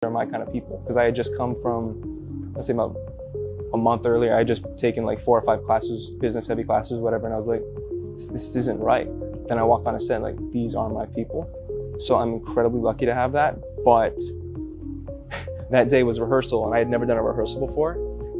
are my kind of people, because I had just come from, let's say about a month earlier, I had just taken like 4 or 5 classes, business heavy classes, whatever, and I was like, this isn't right. Then I walk on a set like, these are my people. So I'm incredibly lucky to have that. But that day was rehearsal, and I had never done a rehearsal before.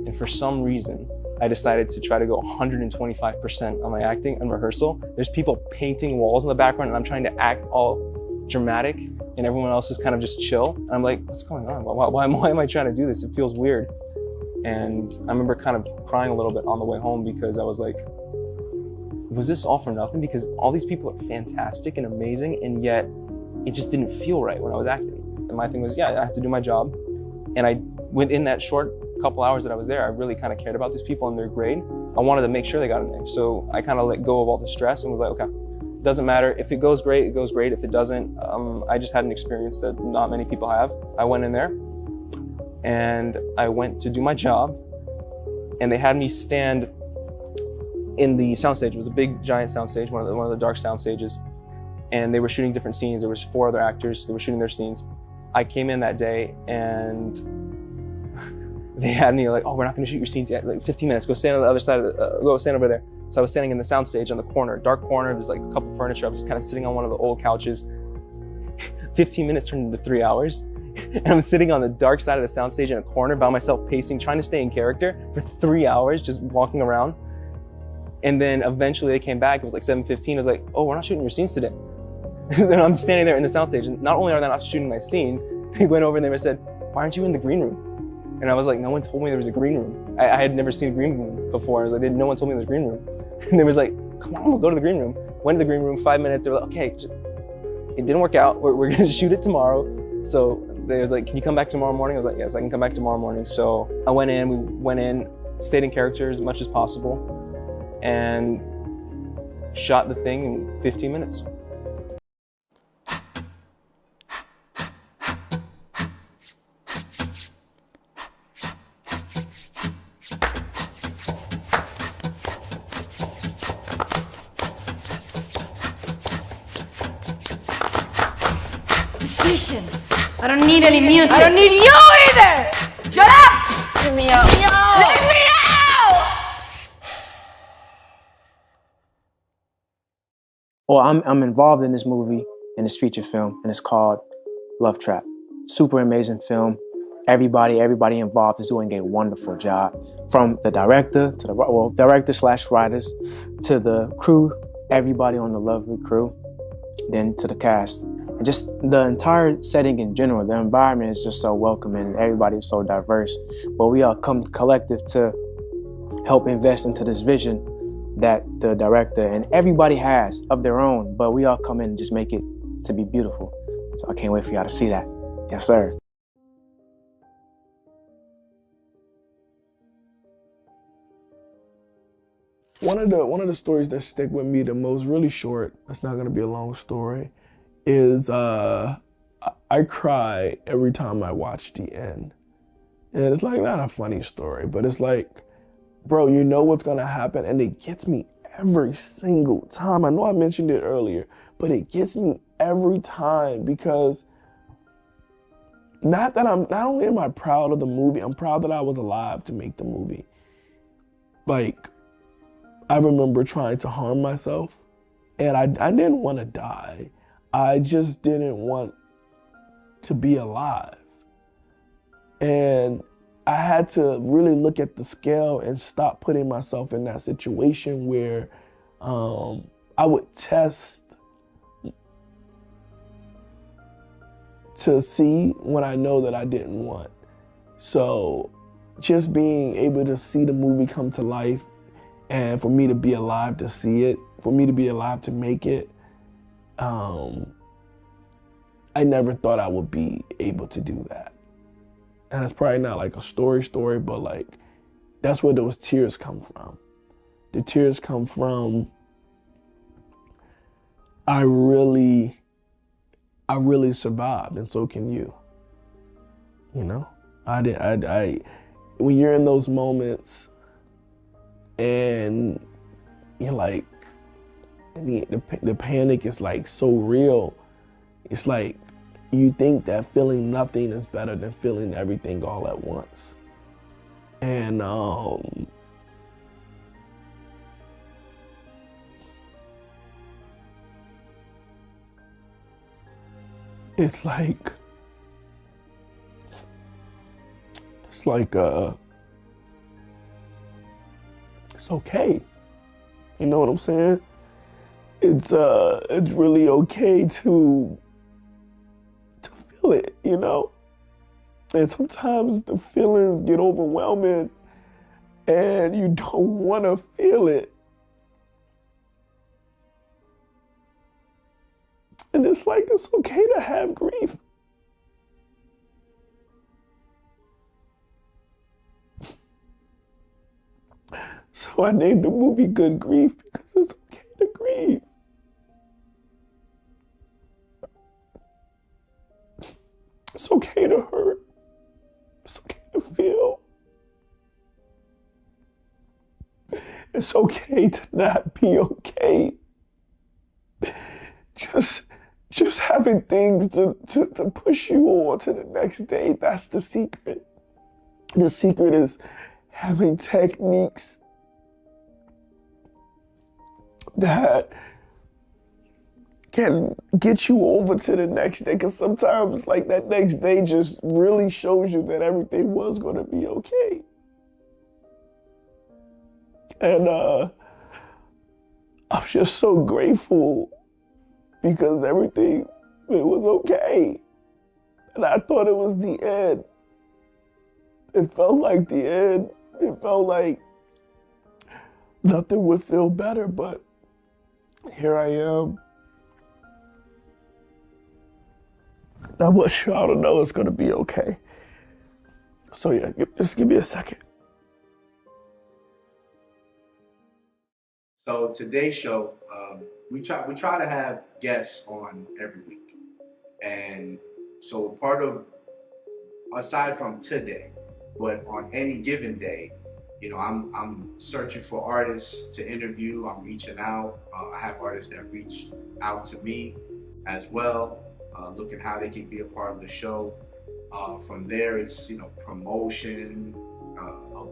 And for some reason, I decided to try to go 125% on my acting and rehearsal. There's people painting walls in the background, and I'm trying to act all dramatic, and everyone else is kind of just chill. And I'm like, what's going on? Why am I trying to do this? It feels weird. And I remember kind of crying a little bit on the way home, because I was like, was this all for nothing? Because all these people are fantastic and amazing, and yet it just didn't feel right when I was acting. And my thing was, yeah, I have to do my job. And within that short couple hours that I was there, I really kind of cared about these people and their grade. I wanted to make sure they got an A. So I kind of let go of all the stress and was like, okay, it doesn't matter. If it goes great, it goes great. If it doesn't, I just had an experience that not many people have. I went in there and I went to do my job, and they had me stand in the soundstage. It was a big, giant soundstage, one of the dark sound stages. And they were shooting different scenes. There was 4 other actors. They were shooting their scenes. I came in that day, and they had me like, oh, we're not going to shoot your scenes yet. Like 15 minutes. Go stand on the other side of go stand over there. So I was standing in the soundstage on the corner, dark corner. There's like a couple furniture. I was just kind of sitting on one of the old couches. 15 minutes turned into 3 hours. And I'm sitting on the dark side of the soundstage in a corner by myself, pacing, trying to stay in character for 3 hours, just walking around. And then eventually they came back. It was like 7:15. I was like, oh, we're not shooting your scenes today. And I'm standing there in the soundstage, and not only are they not shooting my scenes, they went over and they said, why aren't you in the green room? And I was like, no one told me there was a green room. I had never seen a green room before. I was like, no one told me there was a green room. And they was like, come on, we'll go to the green room. Went to the green room, 5 minutes. They were like, okay, it didn't work out. We're gonna shoot it tomorrow. So they was like, can you come back tomorrow morning? I was like, yes, I can come back tomorrow morning. So I went in, we went in, stayed in character as much as possible, and shot the thing in 15 minutes. Musician. I don't need any music. I don't need you either! Shut up! Let me out. Let me out! Well, I'm involved in this movie, in this feature film, and it's called Love Trap. Super amazing film. Everybody involved is doing a wonderful job. From the director to the director/writers to the crew, everybody on the lovely crew, then to the cast. And just the entire setting in general, the environment is just so welcoming. Everybody is so diverse. But we all come collective to help invest into this vision that the director and everybody has of their own. But we all come in and just make it to be beautiful. So I can't wait for y'all to see that. Yes, sir. One of the stories that stick with me the most, really short, it's not gonna be a long story, is I cry every time I watch the end. And it's like not a funny story, but it's like, bro, you know what's gonna happen, and it gets me every single time. I know I mentioned it earlier, but it gets me every time, because not only am I proud of the movie, I'm proud that I was alive to make the movie. Like, I remember trying to harm myself, and I didn't want to die. I just didn't want to be alive. And I had to really look at the scale and stop putting myself in that situation where I would test to see when I know that I didn't want. So just being able to see the movie come to life, and for me to be alive to see it, for me to be alive to make it, I never thought I would be able to do that. And it's probably not like a story, but like, that's where those tears come from. The tears come from, I really survived, and so can you. You know, when you're in those moments and you're like, the panic is like so real. It's like you think that feeling nothing is better than feeling everything all at once. And it's like it's okay. You know what I'm saying? It's really okay to feel it, you know? And sometimes the feelings get overwhelming and you don't want to feel it. And it's like, it's okay to have grief. So I named the movie Good Grief because it's okay to grieve. It's okay to hurt. It's okay to feel. It's okay to not be okay. Just having things to push you on to the next day, that's the secret. The secret is having techniques that can get you over to the next day, because sometimes like that next day just really shows you that everything was going to be okay. And I'm just so grateful because everything, it was okay. And I thought it was the end. It felt like the end. It felt like nothing would feel better, but here I am. I want y'all to know it's gonna be okay. So yeah, just give me a second. So today's show, we try to have guests on every week, and so part of, aside from today, but on any given day, you know, I'm searching for artists to interview. I'm reaching out. I have artists that reach out to me as well, looking how they can be a part of the show. From there, it's, you know, promotion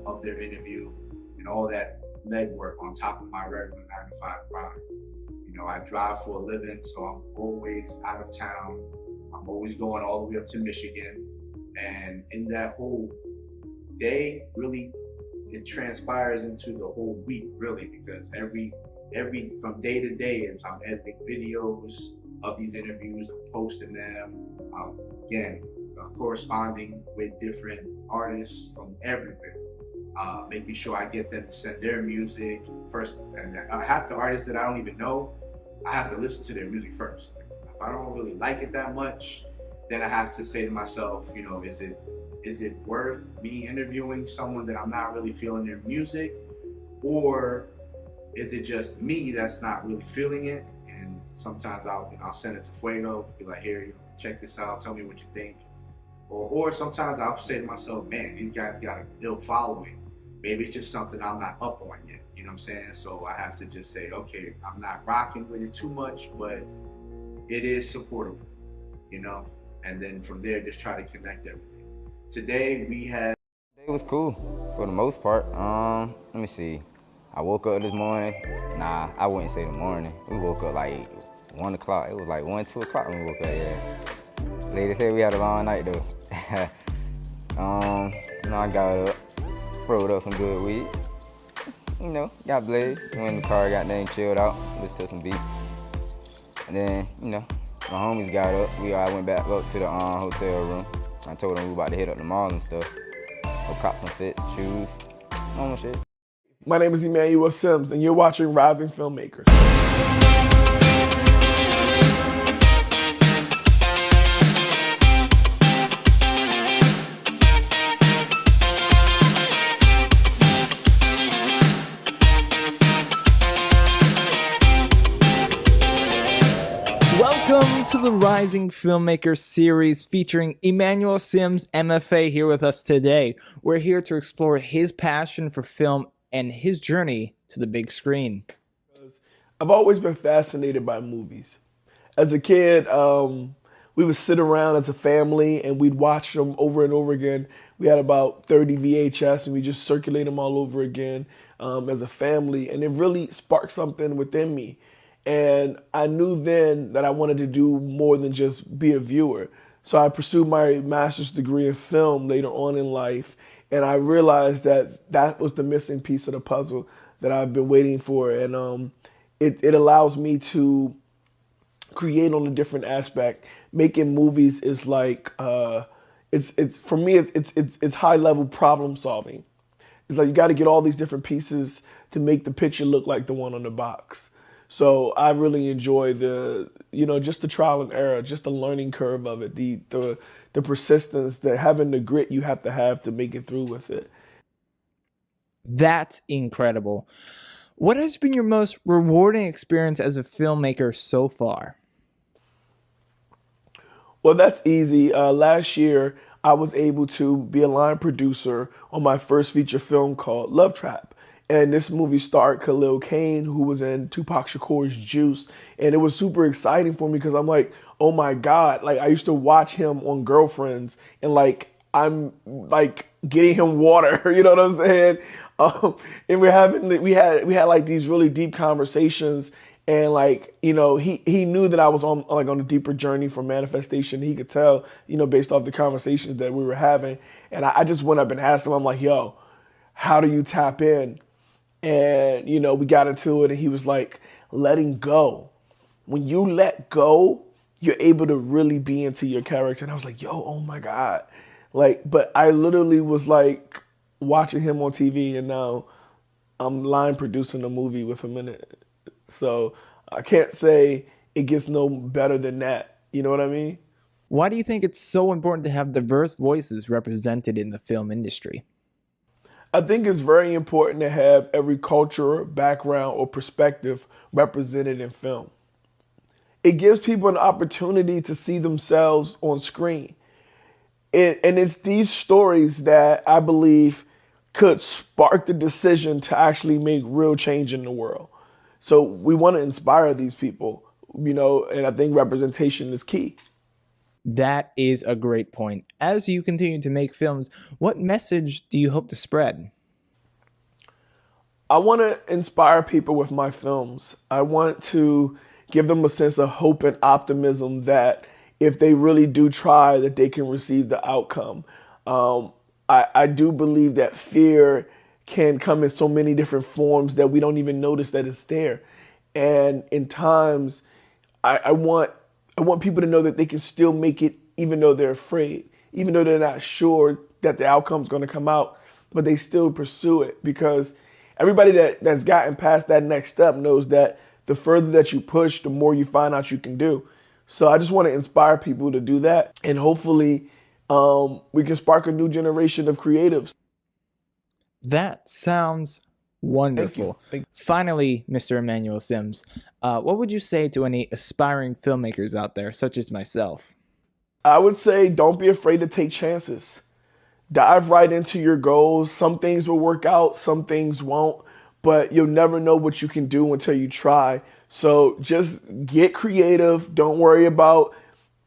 of their interview and all that legwork on top of my regular 9-to-5 grind. You know, I drive for a living, so I'm always out of town. I'm always going all the way up to Michigan, and in that whole day, really, it transpires into the whole week, really, because every from day to day, I'm editing videos of these interviews, I'm posting them, again, corresponding with different artists from everywhere, making sure I get them to send their music first. And half the artists that I don't even know, I have to listen to their music first. If I don't really like it that much, then I have to say to myself, you know, is it worth me interviewing someone that I'm not really feeling their music, or is it just me that's not really feeling it? And sometimes I'll send it to Fuego, be like, here, you know, check this out, tell me what you think. Or sometimes I'll say to myself, man, these guys got a ill following. Maybe it's just something I'm not up on yet, you know what I'm saying? So I have to just say, okay, I'm not rocking with it too much, but it is supportable, you know? And then from there, just try to connect everything. Today we had... It was cool for the most part. Let me see. I woke up this morning. Nah, I wouldn't say the morning. We woke up like 1 o'clock. It was like 1, 2 o'clock when we woke up, yeah. Lady said we had a long night though. You know, I got up, rolled up some good weed. You know, got blazed. Went in the car, got there and chilled out, listened to some beats. And then, you know, my homies got up. We all went back up to the hotel room. I told them we were about to hit up the mall and stuff. Go cop some fit, shoes, normal shit. My name is Emmanuel Simms, and you're watching Rising Filmmakers. Welcome to the Rising Filmmakers series featuring Emmanuel Simms, MFA, here with us today. We're here to explore his passion for film and his journey to the big screen. I've always been fascinated by movies. As a kid, we would sit around as a family and we'd watch them over and over again. We had about 30 VHS and we just circulate them all over again as a family. And it really sparked something within me. And I knew then that I wanted to do more than just be a viewer. So I pursued my master's degree in film later on in life. And I realized that that was the missing piece of the puzzle that I've been waiting for. And it allows me to create on a different aspect. Making movies is like, it's for me, it's high level problem solving. It's like you got to get all these different pieces to make the picture look like the one on the box. So I really enjoy just the trial and error, just the learning curve of it, the persistence, having the grit you have to make it through with it. That's incredible. What has been your most rewarding experience as a filmmaker so far? Well, that's easy. Last year, I was able to be a line producer on my first feature film called Love Trap. And this movie starred Khalil Kain, who was in Tupac Shakur's Juice. And it was super exciting for me because I'm like, oh my God. Like, I used to watch him on Girlfriends and like, I'm like getting him water, you know what I'm saying? And we had like these really deep conversations. And like, he knew that I was on a deeper journey for manifestation. He could tell, based off the conversations that we were having. And I just went up and asked him, I'm like, yo, how do you tap in? And, we got into it and he was like, letting go. When you let go, you're able to really be into your character. And I was like, yo, oh my God. Like, but I literally was like watching him on TV and now I'm line producing a movie with him in it. So I can't say it gets no better than that. You know what I mean? Why do you think it's so important to have diverse voices represented in the film industry? I think it's very important to have every culture, background, or perspective represented in film. It gives people an opportunity to see themselves on screen. And it's these stories that I believe could spark the decision to actually make real change in the world. So we want to inspire these people, and I think representation is key. That is a great point. As you continue to make films, what message do you hope to spread? I want to inspire people with my films. I want to give them a sense of hope and optimism that if they really do try, that they can receive the outcome. I do believe that fear can come in so many different forms that we don't even notice that it's there. And in times, I want people to know that they can still make it even though they're afraid, even though they're not sure that the outcome's going to come out, but they still pursue it because everybody that's gotten past that next step knows that the further that you push, the more you find out you can do. So I just want to inspire people to do that. And hopefully we can spark a new generation of creatives. That sounds wonderful. Thank you. Finally, Mr. Emmanuel Simms, what would you say to any aspiring filmmakers out there, such as myself? I would say don't be afraid to take chances. Dive right into your goals. Some things will work out, some things won't, but you'll never know what you can do until you try. So just get creative. Don't worry about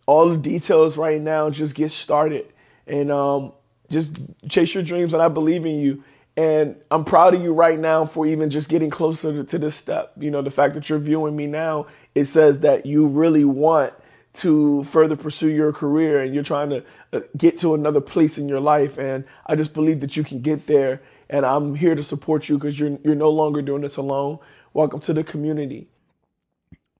all the details right now. Just get started and just chase your dreams, and I believe in you. And I'm proud of you right now for even just getting closer to this step. The fact that you're viewing me now, it says that you really want to further pursue your career and you're trying to get to another place in your life. And I just believe that you can get there. And I'm here to support you because you're no longer doing this alone. Welcome to the community.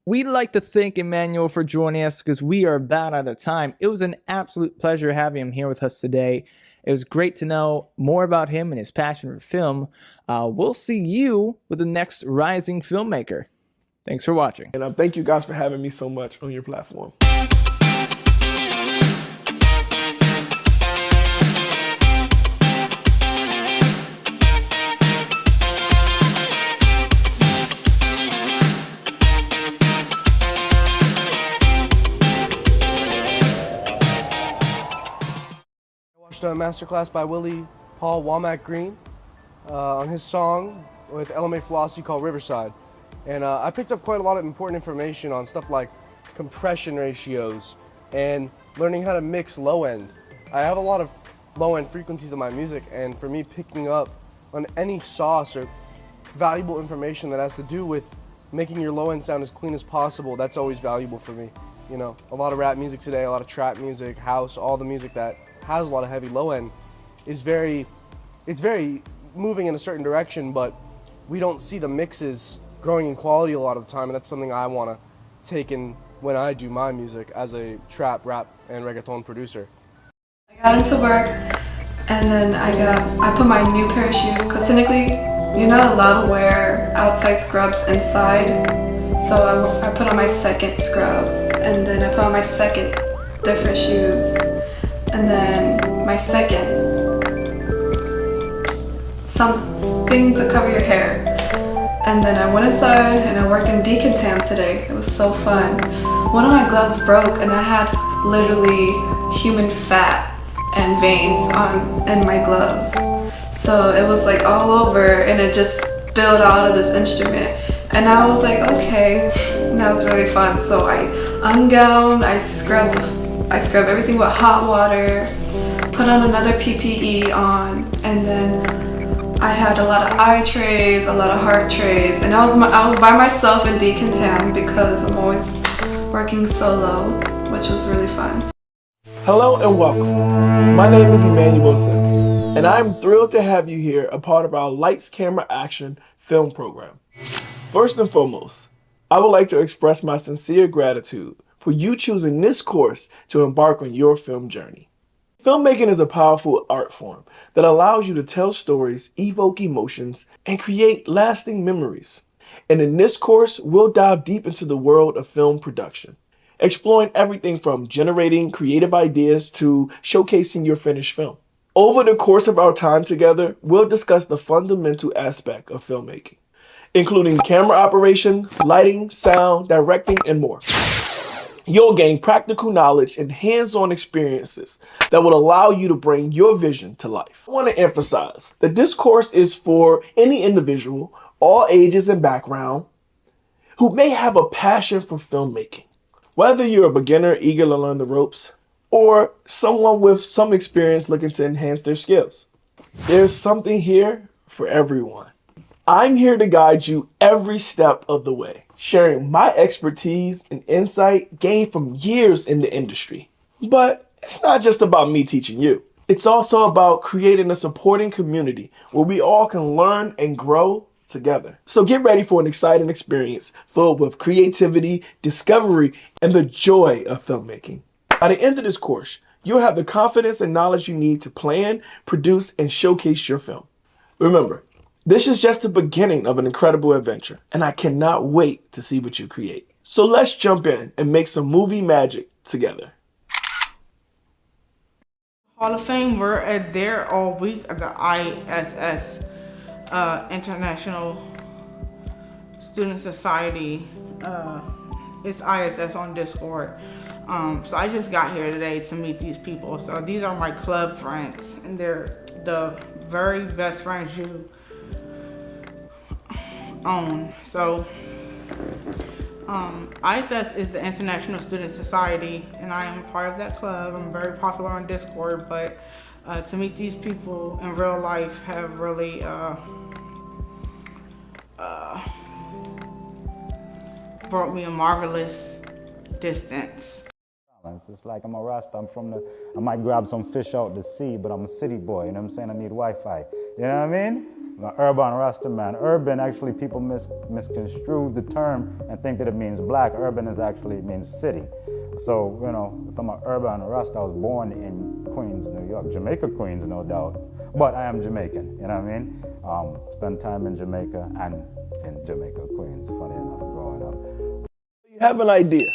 We'd like to thank Emmanuel for joining us because we are about out of time. It was an absolute pleasure having him here with us today. It was great to know more about him and his passion for film. We'll see you with the next rising filmmaker. Thanks for watching. And thank you guys for having me so much on your platform. A masterclass by Willie Paul Womack Green on his song with LMA Philosophy called Riverside. And I picked up quite a lot of important information on stuff like compression ratios, and learning how to mix low end. I have a lot of low end frequencies in my music, and for me, picking up on any sauce or valuable information that has to do with making your low end sound as clean as possible, that's always valuable for me. You know, a lot of rap music today, a lot of trap music, house, all the music that has a lot of heavy low end is very moving in a certain direction, but we don't see the mixes growing in quality a lot of the time, and that's something I want to take in when I do my music as a trap, rap, and reggaeton producer. I got into work, and then I put my new pair of shoes, because technically you're not allowed to wear outside scrubs inside. So I put on my second scrubs, and then I put on my second different shoes, and then my second something to cover your hair. And then I went inside and I worked in decontam today. It was so fun. One of my gloves broke, and I had literally human fat and veins in my gloves. So it was like all over, and it just spilled out of this instrument. And I was like, okay, that was really fun. So I ungown, I scrub everything with hot water, put on another PPE on, and then I had a lot of eye trays, a lot of heart trays, and I was by myself in decontam because I'm always working solo, which was really fun. Hello and welcome. My name is Emmanuel Simms, and I'm thrilled to have you here, a part of our Lights, Camera, Action film program. First and foremost, I would like to express my sincere gratitude for you choosing this course to embark on your film journey. Filmmaking is a powerful art form that allows you to tell stories, evoke emotions, and create lasting memories. And in this course, we'll dive deep into the world of film production, exploring everything from generating creative ideas to showcasing your finished film. Over the course of our time together, we'll discuss the fundamental aspect of filmmaking, including camera operation, lighting, sound, directing, and more. You'll gain practical knowledge and hands-on experiences that will allow you to bring your vision to life. I want to emphasize that this course is for any individual, all ages and background, who may have a passion for filmmaking. Whether you're a beginner eager to learn the ropes, or someone with some experience looking to enhance their skills, there's something here for everyone. I'm here to guide you every step of the way, sharing my expertise and insight gained from years in the industry. But it's not just about me teaching you. It's also about creating a supporting community where we all can learn and grow together. So get ready for an exciting experience filled with creativity, discovery, and the joy of filmmaking. By the end of this course, you'll have the confidence and knowledge you need to plan, produce, and showcase your film. Remember, this is just the beginning of an incredible adventure, and I cannot wait to see what you create. So let's jump in and make some movie magic together. Hall of Fame, we're there all week at the ISS, International Student Society. It's ISS on Discord. So I just got here today to meet these people. So these are my club friends, and they're the very best friends you own. So ISS is the International Student Society, and I am part of that club. I'm very popular on Discord, but to meet these people in real life have really brought me a marvelous distance. It's just like I'm a Rasta. I might grab some fish out the sea, but I'm a city boy, you know what I'm saying? I need Wi-Fi. You know what I mean? I'm an urban Rasta man. Urban, actually, people misconstrue the term and think that it means black. Urban means city. So, you know, if I'm an urban Rasta, I was born in Queens, New York. Jamaica, Queens, no doubt. But I am Jamaican, you know what I mean? Spent time in Jamaica and in Jamaica, Queens, funny enough, growing up. You have an idea,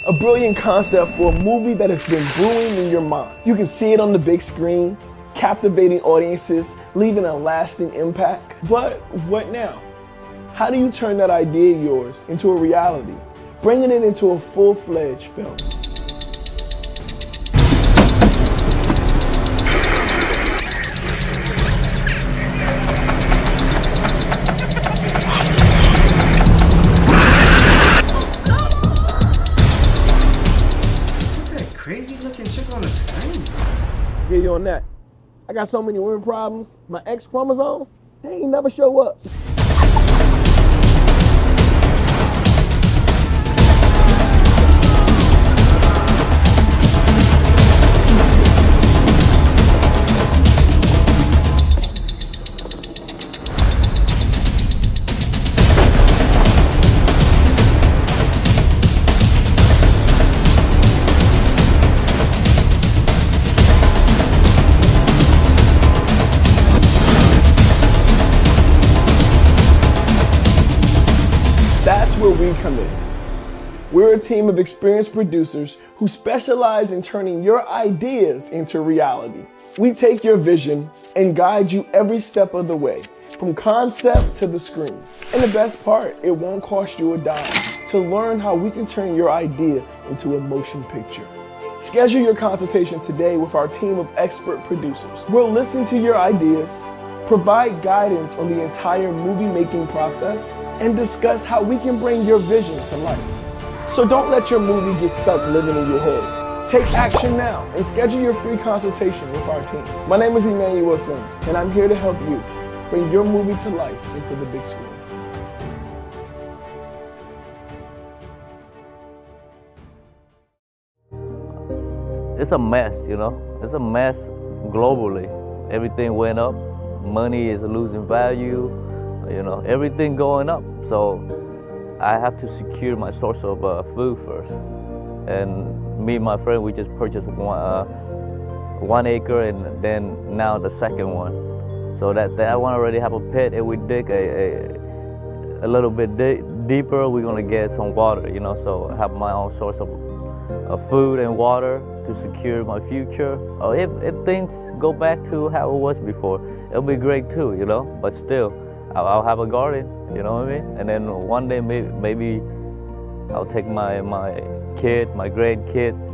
a brilliant concept for a movie that has been brewing in your mind. You can see it on the big screen, captivating audiences, leaving a lasting impact. But what now? How do you turn that idea of yours into a reality, bringing it into a full-fledged film? on that. I got so many women problems. My X chromosomes, they ain't never show up. That's where we come in. We're a team of experienced producers who specialize in turning your ideas into reality. We take your vision and guide you every step of the way, from concept to the screen. And the best part, it won't cost you a dime to learn how we can turn your idea into a motion picture. Schedule your consultation today with our team of expert producers. We'll listen to your ideas, provide guidance on the entire movie-making process, and discuss how we can bring your vision to life. So don't let your movie get stuck living in your head. Take action now and schedule your free consultation with our team. My name is Emmanuel Simms, and I'm here to help you bring your movie to life into the big screen. It's a mess, you know. It's a mess globally. Everything went up. Money is losing value. You know, everything going up. So I have to secure my source of food first. And me and my friend, we just purchased 1 acre, and then now the second one. So that one already have a pit, and we dig a little bit deeper. We're gonna get some water, you know. So I have my own source of food and water to secure my future. If things go back to how it was before, it'll be great too, you know. But still, I'll have a garden, you know what I mean? And then one day maybe I'll take my grandkids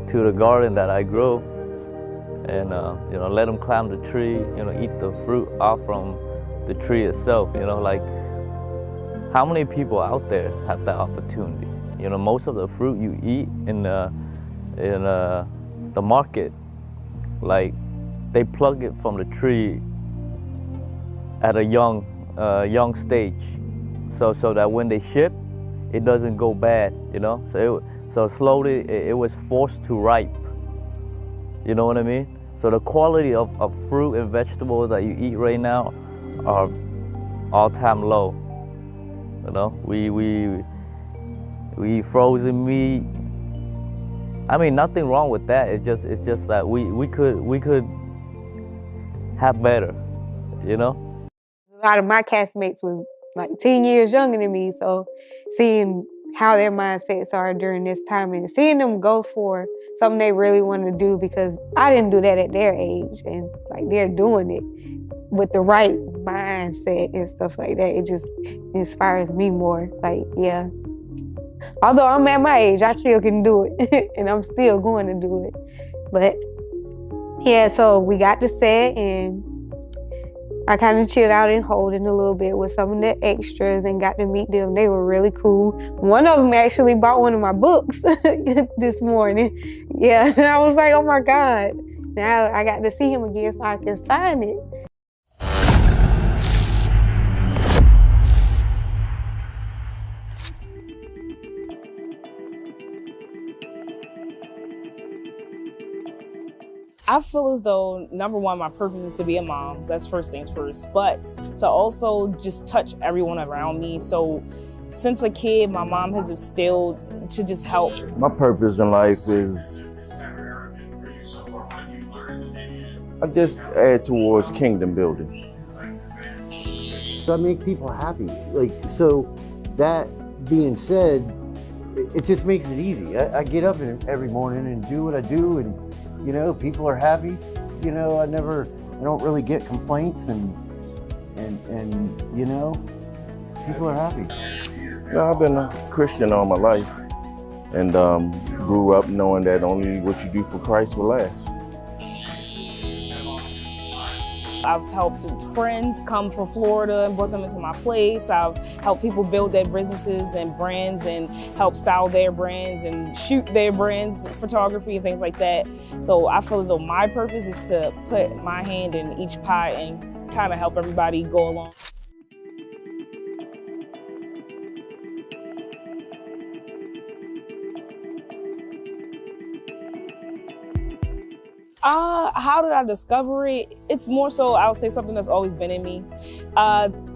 to the garden that I grow, and you know, let them climb the tree, you know, eat the fruit off from the tree itself. You know, like how many people out there have that opportunity? You know, most of the fruit you eat in the market, like they plug it from the tree at a young stage, so that when they ship, it doesn't go bad, you know. So slowly it was forced to ripe. You know what I mean? So the quality of fruit and vegetables that you eat right now are all-time low. You know, we eat frozen meat. I mean, nothing wrong with that. It's just that we could have better, you know. A lot of my castmates was like 10 years younger than me, so seeing how their mindsets are during this time and seeing them go for something they really want to do, because I didn't do that at their age, and like they're doing it with the right mindset and stuff like that. It just inspires me more. Like, yeah. Although I'm at my age, I still can do it and I'm still going to do it. But yeah, so we got to set, and I kind of chilled out in Holden a little bit with some of the extras and got to meet them. They were really cool. One of them actually bought one of my books this morning. Yeah, and I was like, oh my God. Now I got to see him again so I can sign it. I feel as though, number one, my purpose is to be a mom. That's first things first. But to also just touch everyone around me. So since a kid, my mom has instilled to just help. My purpose in life is I just add towards kingdom building. So I make people happy. Like, so that being said, it just makes it easy. I get up every morning and do what I do, and you know, people are happy. You know, I don't really get complaints, and you know, people are happy. No, I've been a Christian all my life, and grew up knowing that only what you do for Christ will last. I've helped friends come from Florida and brought them into my place. I've helped people build their businesses and brands and help style their brands and shoot their brands, photography and things like that. So I feel as though my purpose is to put my hand in each pie and kind of help everybody go along. How did I discover it? It's more so, I'll say something that's always been in me.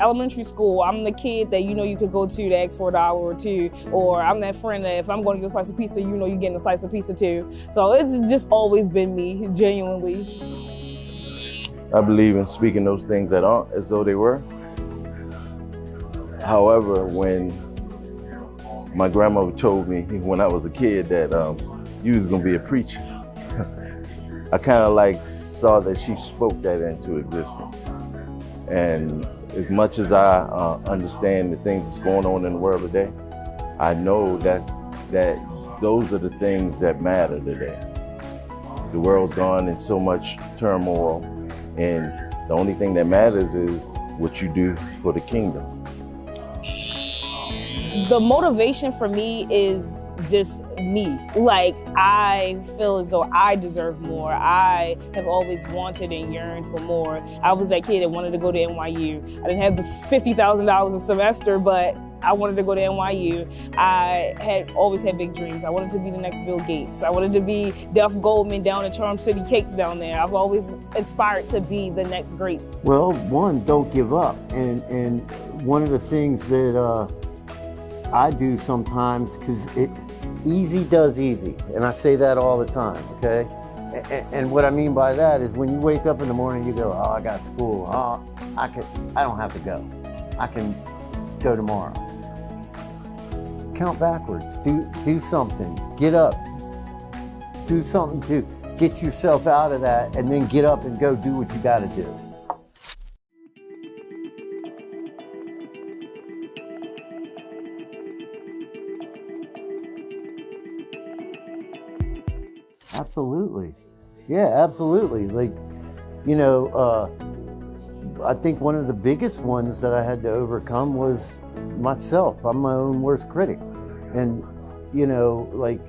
Elementary school, I'm the kid that you could go to ask for $1 or $2, or I'm that friend that if I'm going to get a slice of pizza, you're getting a slice of pizza too. So it's just always been me, genuinely. I believe in speaking those things that aren't as though they were. However, when my grandmother told me when I was a kid that you was gonna be a preacher, I kind of like saw that she spoke that into existence. And as much as I understand the things that's going on in the world today, I know that those are the things that matter today. The world's gone in so much turmoil, and the only thing that matters is what you do for the kingdom. The motivation for me is just me. Like, I feel as though I deserve more. I have always wanted and yearned for more. I was that kid that wanted to go to NYU. I didn't have the $50,000 a semester, but I wanted to go to NYU. I had always had big dreams. I wanted to be the next Bill Gates. I wanted to be Duff Goldman down at Charm City Cakes down there. I've always aspired to be the next great. Well, one, don't give up. And one of the things that I do sometimes, because easy does easy, and I say that all the time, okay? And what I mean by that is when you wake up in the morning, you go, oh, I got school, oh, I don't have to go. I can go tomorrow. Count backwards, do something, get up, do something to get yourself out of that, and then get up and go do what you gotta do. Absolutely. Yeah, absolutely. Like, I think one of the biggest ones that I had to overcome was myself. I'm my own worst critic. And, like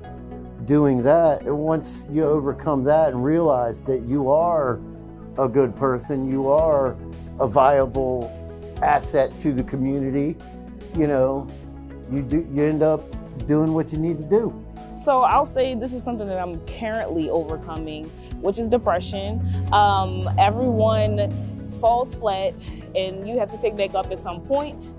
doing that, and once you overcome that and realize that you are a good person, you are a viable asset to the community, you end up doing what you need to do. So I'll say this is something that I'm currently overcoming, which is depression. Everyone falls flat and you have to pick back up at some point.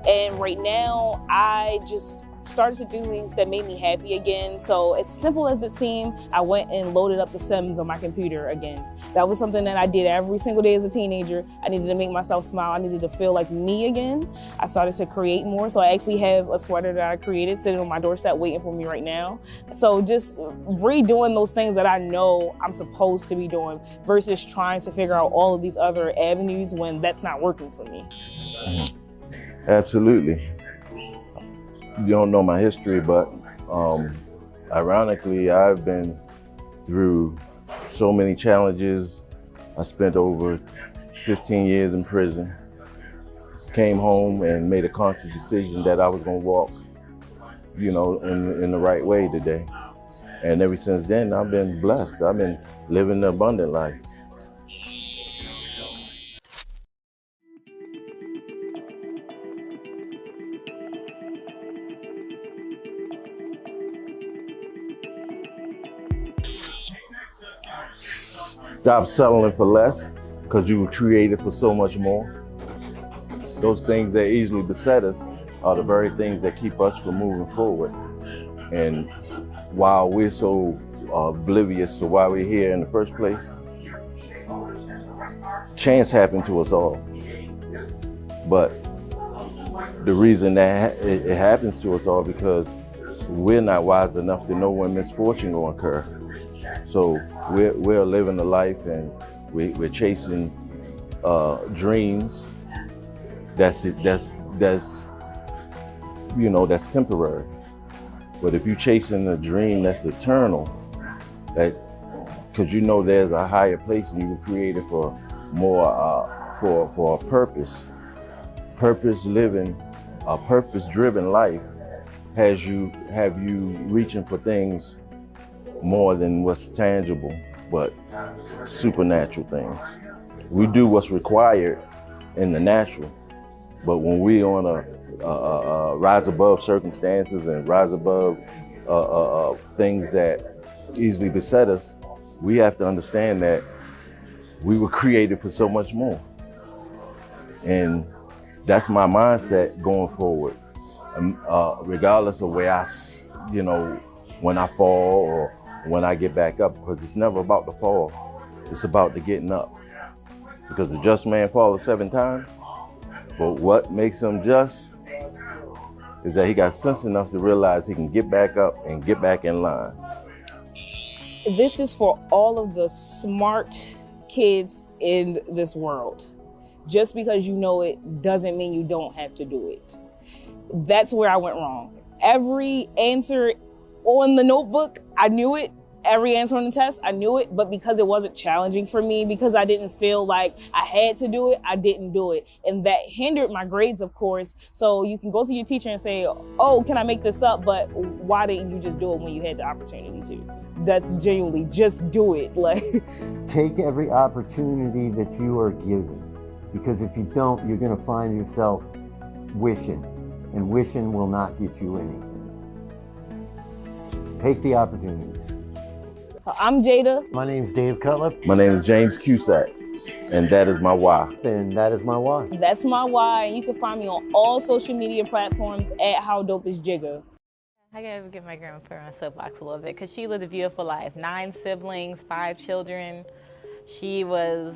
And right now, I just started to do things that made me happy again. So as simple as it seemed, I went and loaded up the Sims on my computer again. That was something that I did every single day as a teenager. I needed to make myself smile. I needed to feel like me again. I started to create more. So I actually have a sweater that I created sitting on my doorstep waiting for me right now. So just redoing those things that I know I'm supposed to be doing versus trying to figure out all of these other avenues when that's not working for me. Absolutely. You don't know my history, but ironically, I've been through so many challenges. I spent over 15 years in prison, came home and made a conscious decision that I was gonna walk, in the right way today. And ever since then, I've been blessed. I've been living the abundant life. Stop settling for less, because you were created for so much more. Those things that easily beset us are the very things that keep us from moving forward. And while we're so oblivious to why we're here in the first place, chance happened to us all. But the reason that it happens to us all because we're not wise enough to know when misfortune will occur. So we're living a life and we're chasing dreams that's temporary. But if you're chasing a dream that's eternal, because there's a higher place and you were created for more for a purpose. Purpose living, a purpose-driven life have you reaching for things more than what's tangible, but supernatural things. We do what's required in the natural, but when we on a rise above circumstances and rise above things that easily beset us, we have to understand that we were created for so much more. And that's my mindset going forward. Regardless of where when I fall or when I get back up, because it's never about the fall, it's about the getting up. Because the just man falleth 7 times, but what makes him just is that he got sense enough to realize he can get back up and get back in line. This is for all of the smart kids in this world. Just because you know it doesn't mean you don't have to do it. That's where I went wrong. Every answer on the notebook, I knew it. Every answer on the test, I knew it, but because it wasn't challenging for me, because I didn't feel like I had to do it, I didn't do it. And that hindered my grades, of course. So you can go to your teacher and say, oh, can I make this up? But why didn't you just do it when you had the opportunity to? That's genuinely, just do it. Like, take every opportunity that you are given, because if you don't, you're gonna find yourself wishing, and wishing will not get you anything. Take the opportunities. I'm Jada. My name's Dave Cutlip. My name is James Cusack, and that is my why. And that is my why. That's my why. You can find me on all social media platforms at How Dope Is Jigga. I gotta get my grandma put her on a soapbox a little bit, because she lived a beautiful life. 9 siblings, 5 children. She was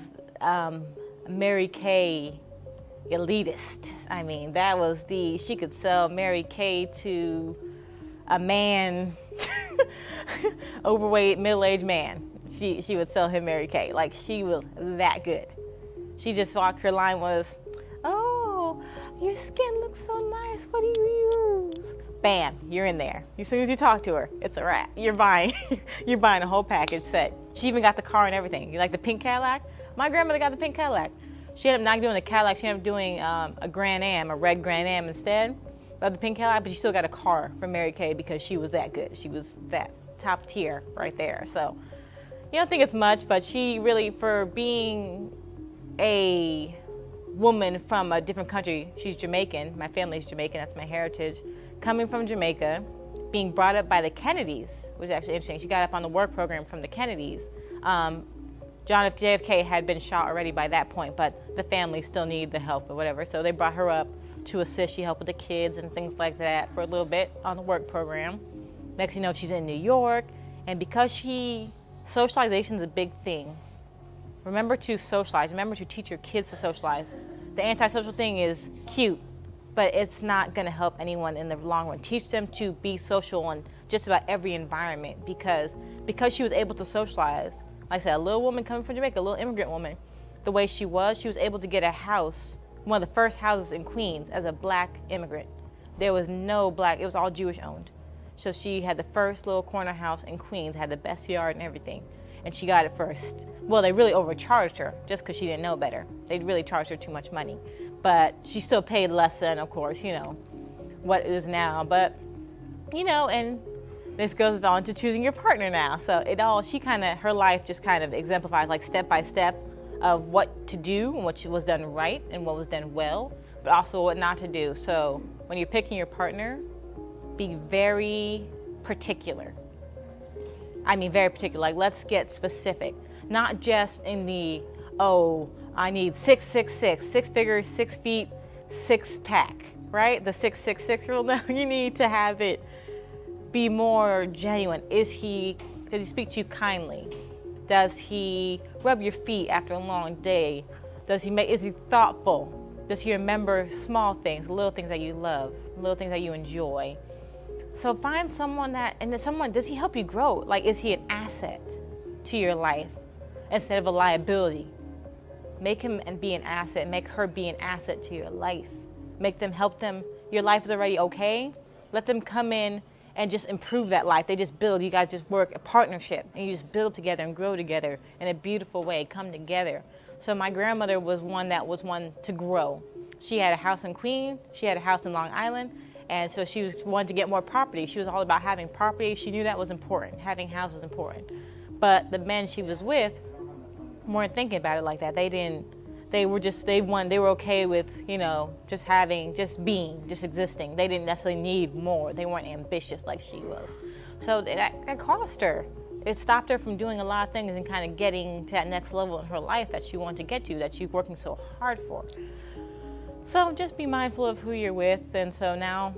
Mary Kay elitist. I mean, that was she could sell Mary Kay to a man, overweight, middle-aged man. She would sell him Mary Kay. Like, she was that good. She just walked, her line was, oh, your skin looks so nice, what do you use? Bam, you're in there. As soon as you talk to her, it's a wrap. You're buying a whole package set. She even got the car and everything. You like the pink Cadillac? My grandmother got the pink Cadillac. She ended up not doing the Cadillac, she ended up doing a Grand Am, a red Grand Am instead of the pink Cadillac, but she still got a car from Mary Kay because she was that good. She was that top tier right there. So you don't think it's much, but she really, for being a woman from a different country, she's Jamaican, my family's Jamaican, that's my heritage, coming from Jamaica, being brought up by the Kennedys, which is actually interesting. She got up on the work program from the Kennedys. John F. JFK had been shot already by that point, but the family still needed the help or whatever, so they brought her up to assist. She helped with the kids and things like that for a little bit on the work program. Next thing you know, she's in New York, and because socialization is a big thing. Remember to socialize. Remember to teach your kids to socialize. The antisocial thing is cute, but it's not going to help anyone in the long run. Teach them to be social in just about every environment, because she was able to socialize. Like I said, a little woman coming from Jamaica, a little immigrant woman, the way she was able to get a house, one of the first houses in Queens as a black immigrant. There was no black, it was all Jewish owned. So she had the first little corner house in Queens, had the best yard and everything, and she got it first. Well, they really overcharged her just because she didn't know better. They really charged her too much money. But she still paid less than, of course, what it is now. But, and this goes on to choosing your partner now. So her life just kind of exemplifies like step by step of what to do and what was done right and what was done well, but also what not to do. So when you're picking your partner, be very particular. I mean, very particular. Like, let's get specific. Not just in the, I need 6'6", 6 figures, 6 feet, 6 pack, right? The 666 rule. No, you need to have it be more genuine. Does he speak to you kindly? Does he rub your feet after a long day? Is he thoughtful? Does he remember small things, little things that you love, little things that you enjoy? So find someone does he help you grow? Like, is he an asset to your life instead of a liability? Make him be an asset, make her be an asset to your life. Help them, your life is already okay. Let them come in and just improve that life. They just build, you guys just work a partnership and you just build together and grow together in a beautiful way, come together. So my grandmother was one to grow. She had a house in Queens, she had a house in Long Island, and so she was wanted to get more property. She was all about having property. She knew that was important. Having houses was important. But the men she was with weren't thinking about it like that. They were okay with, just being, just existing. They didn't necessarily need more. They weren't ambitious like she was. So that cost her. It stopped her from doing a lot of things and kind of getting to that next level in her life that she wanted to get to, that she's working so hard for. So just be mindful of who you're with. And so now,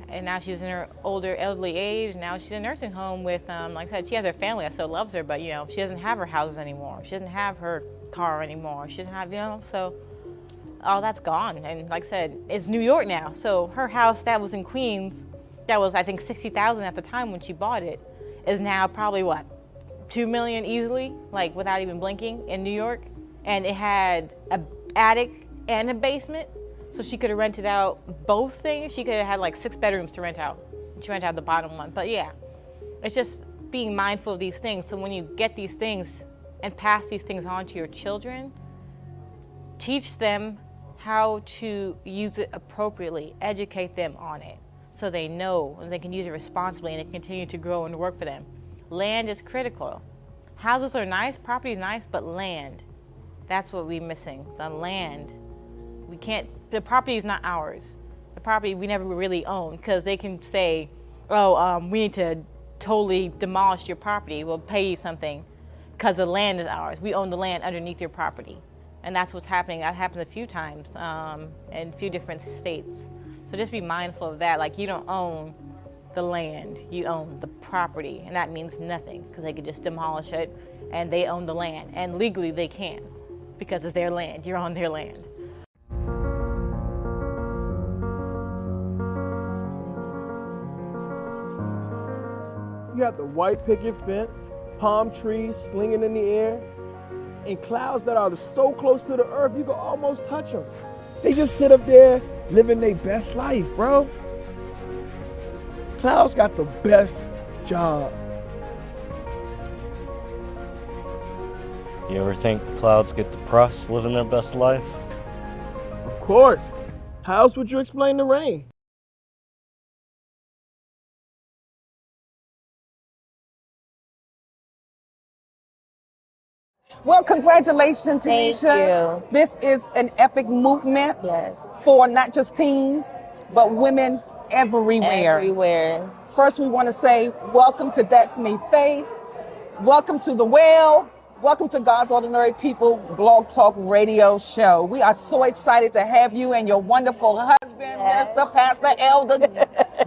and now she's in her elderly age. Now she's in a nursing home with, like I said, she has her family that still loves her, but, she doesn't have her houses anymore. She doesn't have her car anymore. She doesn't have, so all that's gone. And like I said, it's New York now. So her house that was in Queens, that was, I think, $60,000 at the time when she bought it, is now probably what, $2 million easily, like without even blinking, in New York. And it had an attic and a basement, so she could have rented out both things. She could have had like 6 bedrooms to rent out. She rented out the bottom one. But yeah, it's just being mindful of these things. So when you get these things and pass these things on to your children, teach them how to use it appropriately, educate them on it, so they know and they can use it responsibly and it continue to grow and work for them. Land is critical. Houses are nice, property is nice, but land, that's what we're missing. The land, the property is not ours. The property we never really own, because they can say, we need to totally demolish your property, we'll pay you something, because the land is ours. We own the land underneath your property. And that's what's happening. That happens a few times in a few different states. So just be mindful of that. Like, you don't own the land, you own the property. And that means nothing, because they could just demolish it and they own the land. And legally they can, because it's their land. You're on their land. You have the white picket fence, palm trees slinging in the air, and clouds that are so close to the earth you can almost touch them. They just sit up there living their best life, bro. Clouds got the best job. You ever think the clouds get depressed living their best life? Of course. How else would you explain the rain? Well, congratulations, Tanisha. Thank you. This is an epic movement for not just teens, but women everywhere. Everywhere. First, we want to say welcome to That's Me Faith. Welcome to The Well. Welcome to God's Ordinary People Blog Talk Radio Show. We are so excited to have you and your wonderful husband, Minister, Pastor, Elder,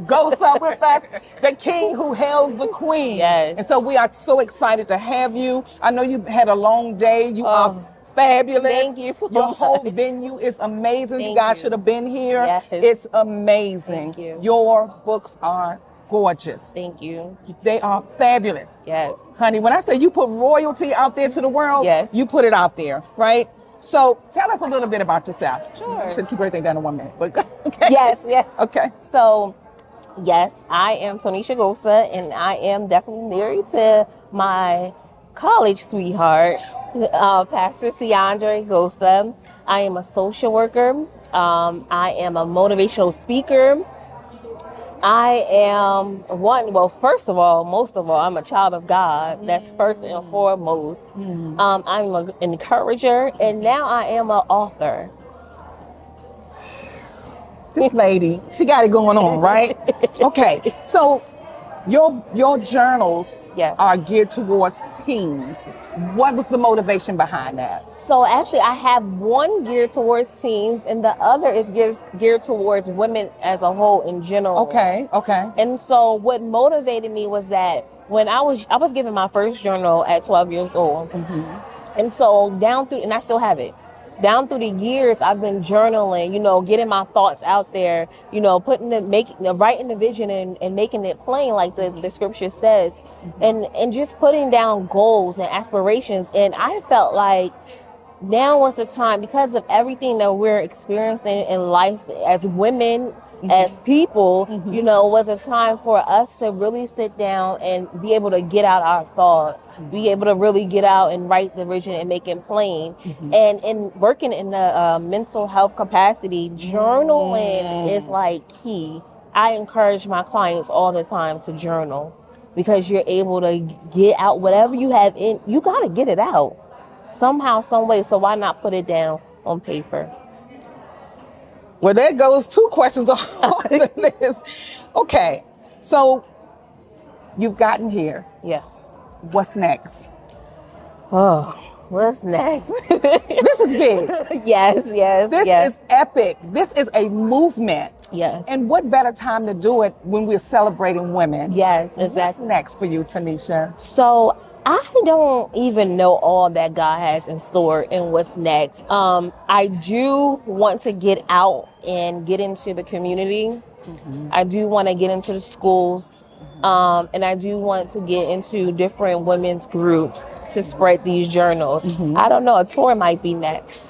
Gosa with us, the king who hails the queen. Yes. And so we are so excited to have you. I know you had a long day. You are fabulous. Thank you so Your much. whole venue is amazing. Thank you guys you. should have been here. Yes. It's amazing. Thank you. Your books are gorgeous. Thank you. They are fabulous. Yes. Honey, when I say you put royalty out there to the world, you put it out there, right? So tell us a little bit about yourself. Sure. I said keep everything down in 1 minute, but okay. Yes, yes. Okay. So, yes, I am Tanisha Gosa, and I am definitely married to my college sweetheart, Pastor Ciandre Gosa. I am a social worker. I am a motivational speaker. I am first of all, most of all, I'm a child of God. That's first and foremost. I'm an encourager, and now I am an author. This lady, she got it going on, right? Okay, so your journals are geared towards teens. What was the motivation behind that? So actually, I have one geared towards teens, and the other is geared towards women as a whole in general. Okay, okay. And so what motivated me was that when I was given my first journal at 12 years old, and so and I still have it. Down through the years, I've been journaling, getting my thoughts out there, writing the vision and making it plain like the scripture says, and just putting down goals and aspirations. And I felt like now was the time, because of everything that we're experiencing in life as women, as people, you know, was a time for us to really sit down and be able to get out our thoughts, be able to really get out and write the vision and make it plain. And in working in the mental health capacity, journaling is like key. I encourage my clients all the time to journal because you're able to get out whatever you have in, you got to get it out somehow, some way. So why not put it down on paper? Well, there goes 2 questions on the list. Okay, so you've gotten here. Yes. What's next? Oh, what's next? This is big. Yes. This is epic. This is a movement. Yes. And what better time to do it when we're celebrating women? Yes, exactly. What's next for you, Tanisha? So I don't even know all that God has in store and what's next. I do want to get out and get into the community. I do want to get into the schools. And I do want to get into different women's groups to spread these journals. I don't know, a tour might be next.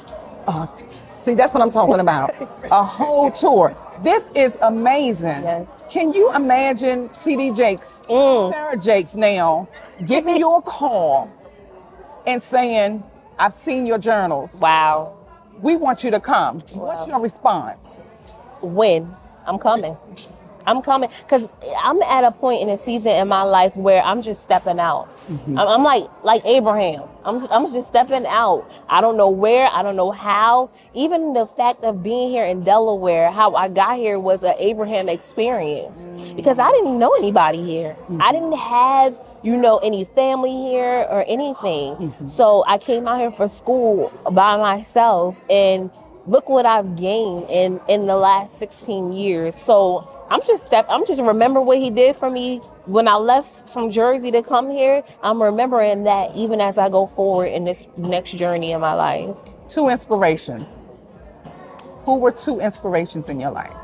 See, that's what I'm talking about. A whole tour. This is amazing. Yes. Can you imagine TD Jakes, Sarah Jakes now, giving you a call and saying, I've seen your journals. Wow. We want you to come. What's your response? When? I'm coming. I'm coming because I'm at a point in a season in my life where I'm just stepping out. I'm like Abraham. I'm just stepping out. I don't know where. I don't know how. Even the fact of being here in Delaware, how I got here was an Abraham experience because I didn't know anybody here. I didn't have, you know, any family here or anything. So I came out here for school by myself, and look what I've gained in the last 16 years. So I'm just remember what he did for me when I left from Jersey to come here. I'm remembering that even as I go forward in this next journey in my life. 2 inspirations. Who were 2 inspirations in your life?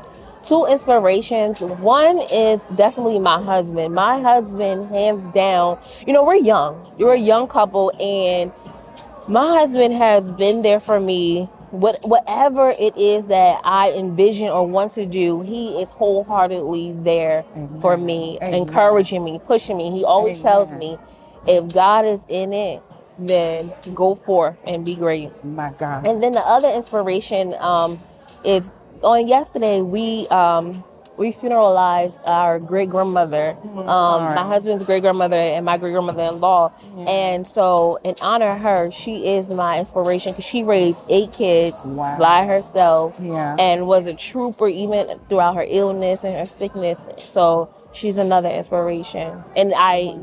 2 inspirations. One is definitely my husband. My husband, hands down, you know, we're young. You're a young couple, and my husband has been there for me. Whatever it is that I envision or want to do, he is wholeheartedly there for me, encouraging me, pushing me. He always tells me, if God is in it, then go forth and be great. My God. And then the other inspiration is on yesterday, we funeralized our great-grandmother, my husband's great-grandmother and my great-grandmother-in-law. And so in honor of her, she is my inspiration because she raised 8 kids by herself and was a trooper even throughout her illness and her sickness. So she's another inspiration. And I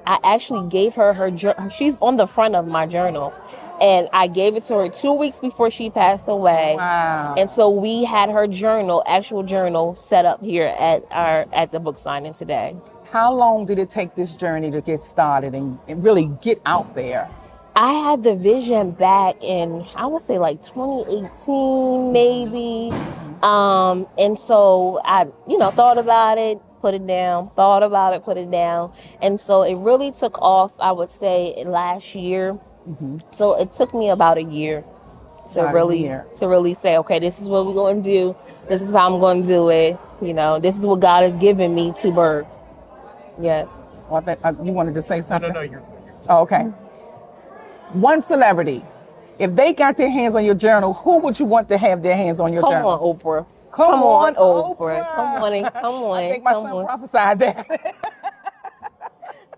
actually gave her she's on the front of my journal. And I gave it to her 2 weeks before she passed away. Wow. And so we had her actual journal set up here at the book signing today. How long did it take this journey to get started and really get out there? I had the vision back in, I would say like 2018, maybe. And so I, thought about it, put it down, thought about it, put it down. And so it really took off, I would say, last year. So it took me about a year to really say, okay, this is what we're going to do. This is how I'm going to do it. This is what God has given me to birth. Yes. Well, you wanted to say something? No, you're. Oh, okay. One celebrity, if they got their hands on your journal, who would you want to have their hands on your journal? Come on, Oprah. Come on, Oprah. Come on. I think my son prophesied that.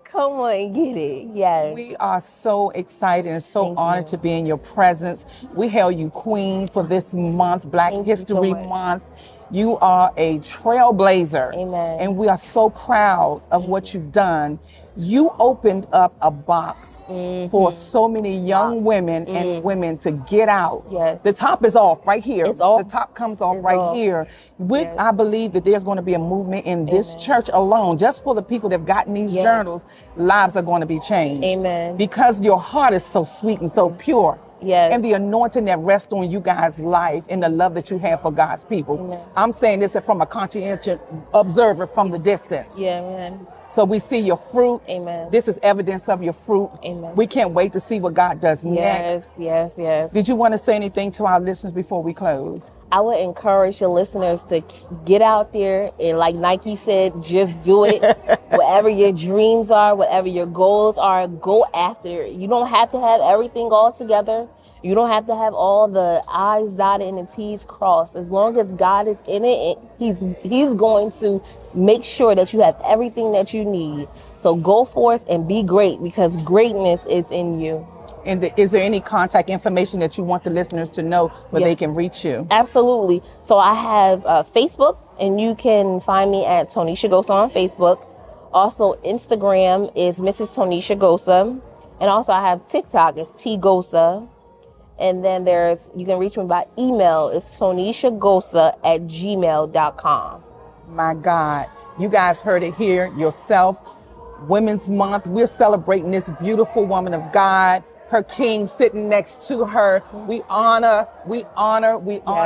Come on and get it. Yes. We are so excited and so honored to be in your presence. We hail you queen for this month, Black History Month. You are a trailblazer. Amen. And we are so proud of what you've done. You opened up a box for so many young women and women to get out. Yes. The top is off right here. It's off. The top comes off right here. I believe that there's going to be a movement in this church alone, just for the people that have gotten these journals, lives are going to be changed. Amen. Because your heart is so sweet and so pure. Yes. And the anointing that rests on you guys' life and the love that you have for God's people. Amen. I'm saying this from a conscientious observer from the distance. Yeah, man. So we see your fruit. Amen. This is evidence of your fruit. Amen. We can't wait to see what God does next. Yes. Did you want to say anything to our listeners before we close? I would encourage your listeners to get out there and, like Nike said, just do it. Whatever your dreams are, whatever your goals are, go after it. You don't have to have everything all together. You don't have to have all the I's dotted and the T's crossed. As long as God is in it, He's going to make sure that you have everything that you need. So go forth and be great, because greatness is in you. And is there any contact information that you want the listeners to know where they can reach you? Absolutely. So I have Facebook, and you can find me at Tonisha Gosa on Facebook. Also, Instagram is Mrs. Tonisha Gosa. And also I have TikTok, it's T Gosa. And then you can reach me by email, it's tonishagosa@gmail.com. My God, you guys heard it here yourself. Women's Month, we're celebrating this beautiful woman of God, her king sitting next to her. We honor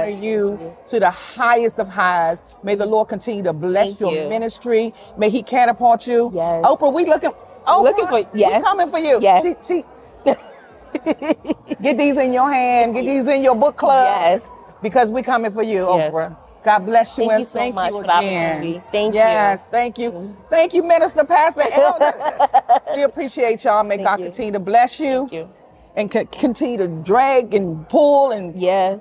you to the highest of highs. May the Lord continue to bless your ministry. May He catapult you. Yes. Oprah, we looking for we coming for you. Yes. She get these in your hand, get these in your book club. Yes. Because we coming for you, Yes. Oprah. God bless you. Thank and you so thank much you for the again. opportunity. Thank you. Yes, thank you. Thank you, Minister Pastor Elder. We appreciate y'all. May God continue to bless you. Thank you. And continue to drag and pull and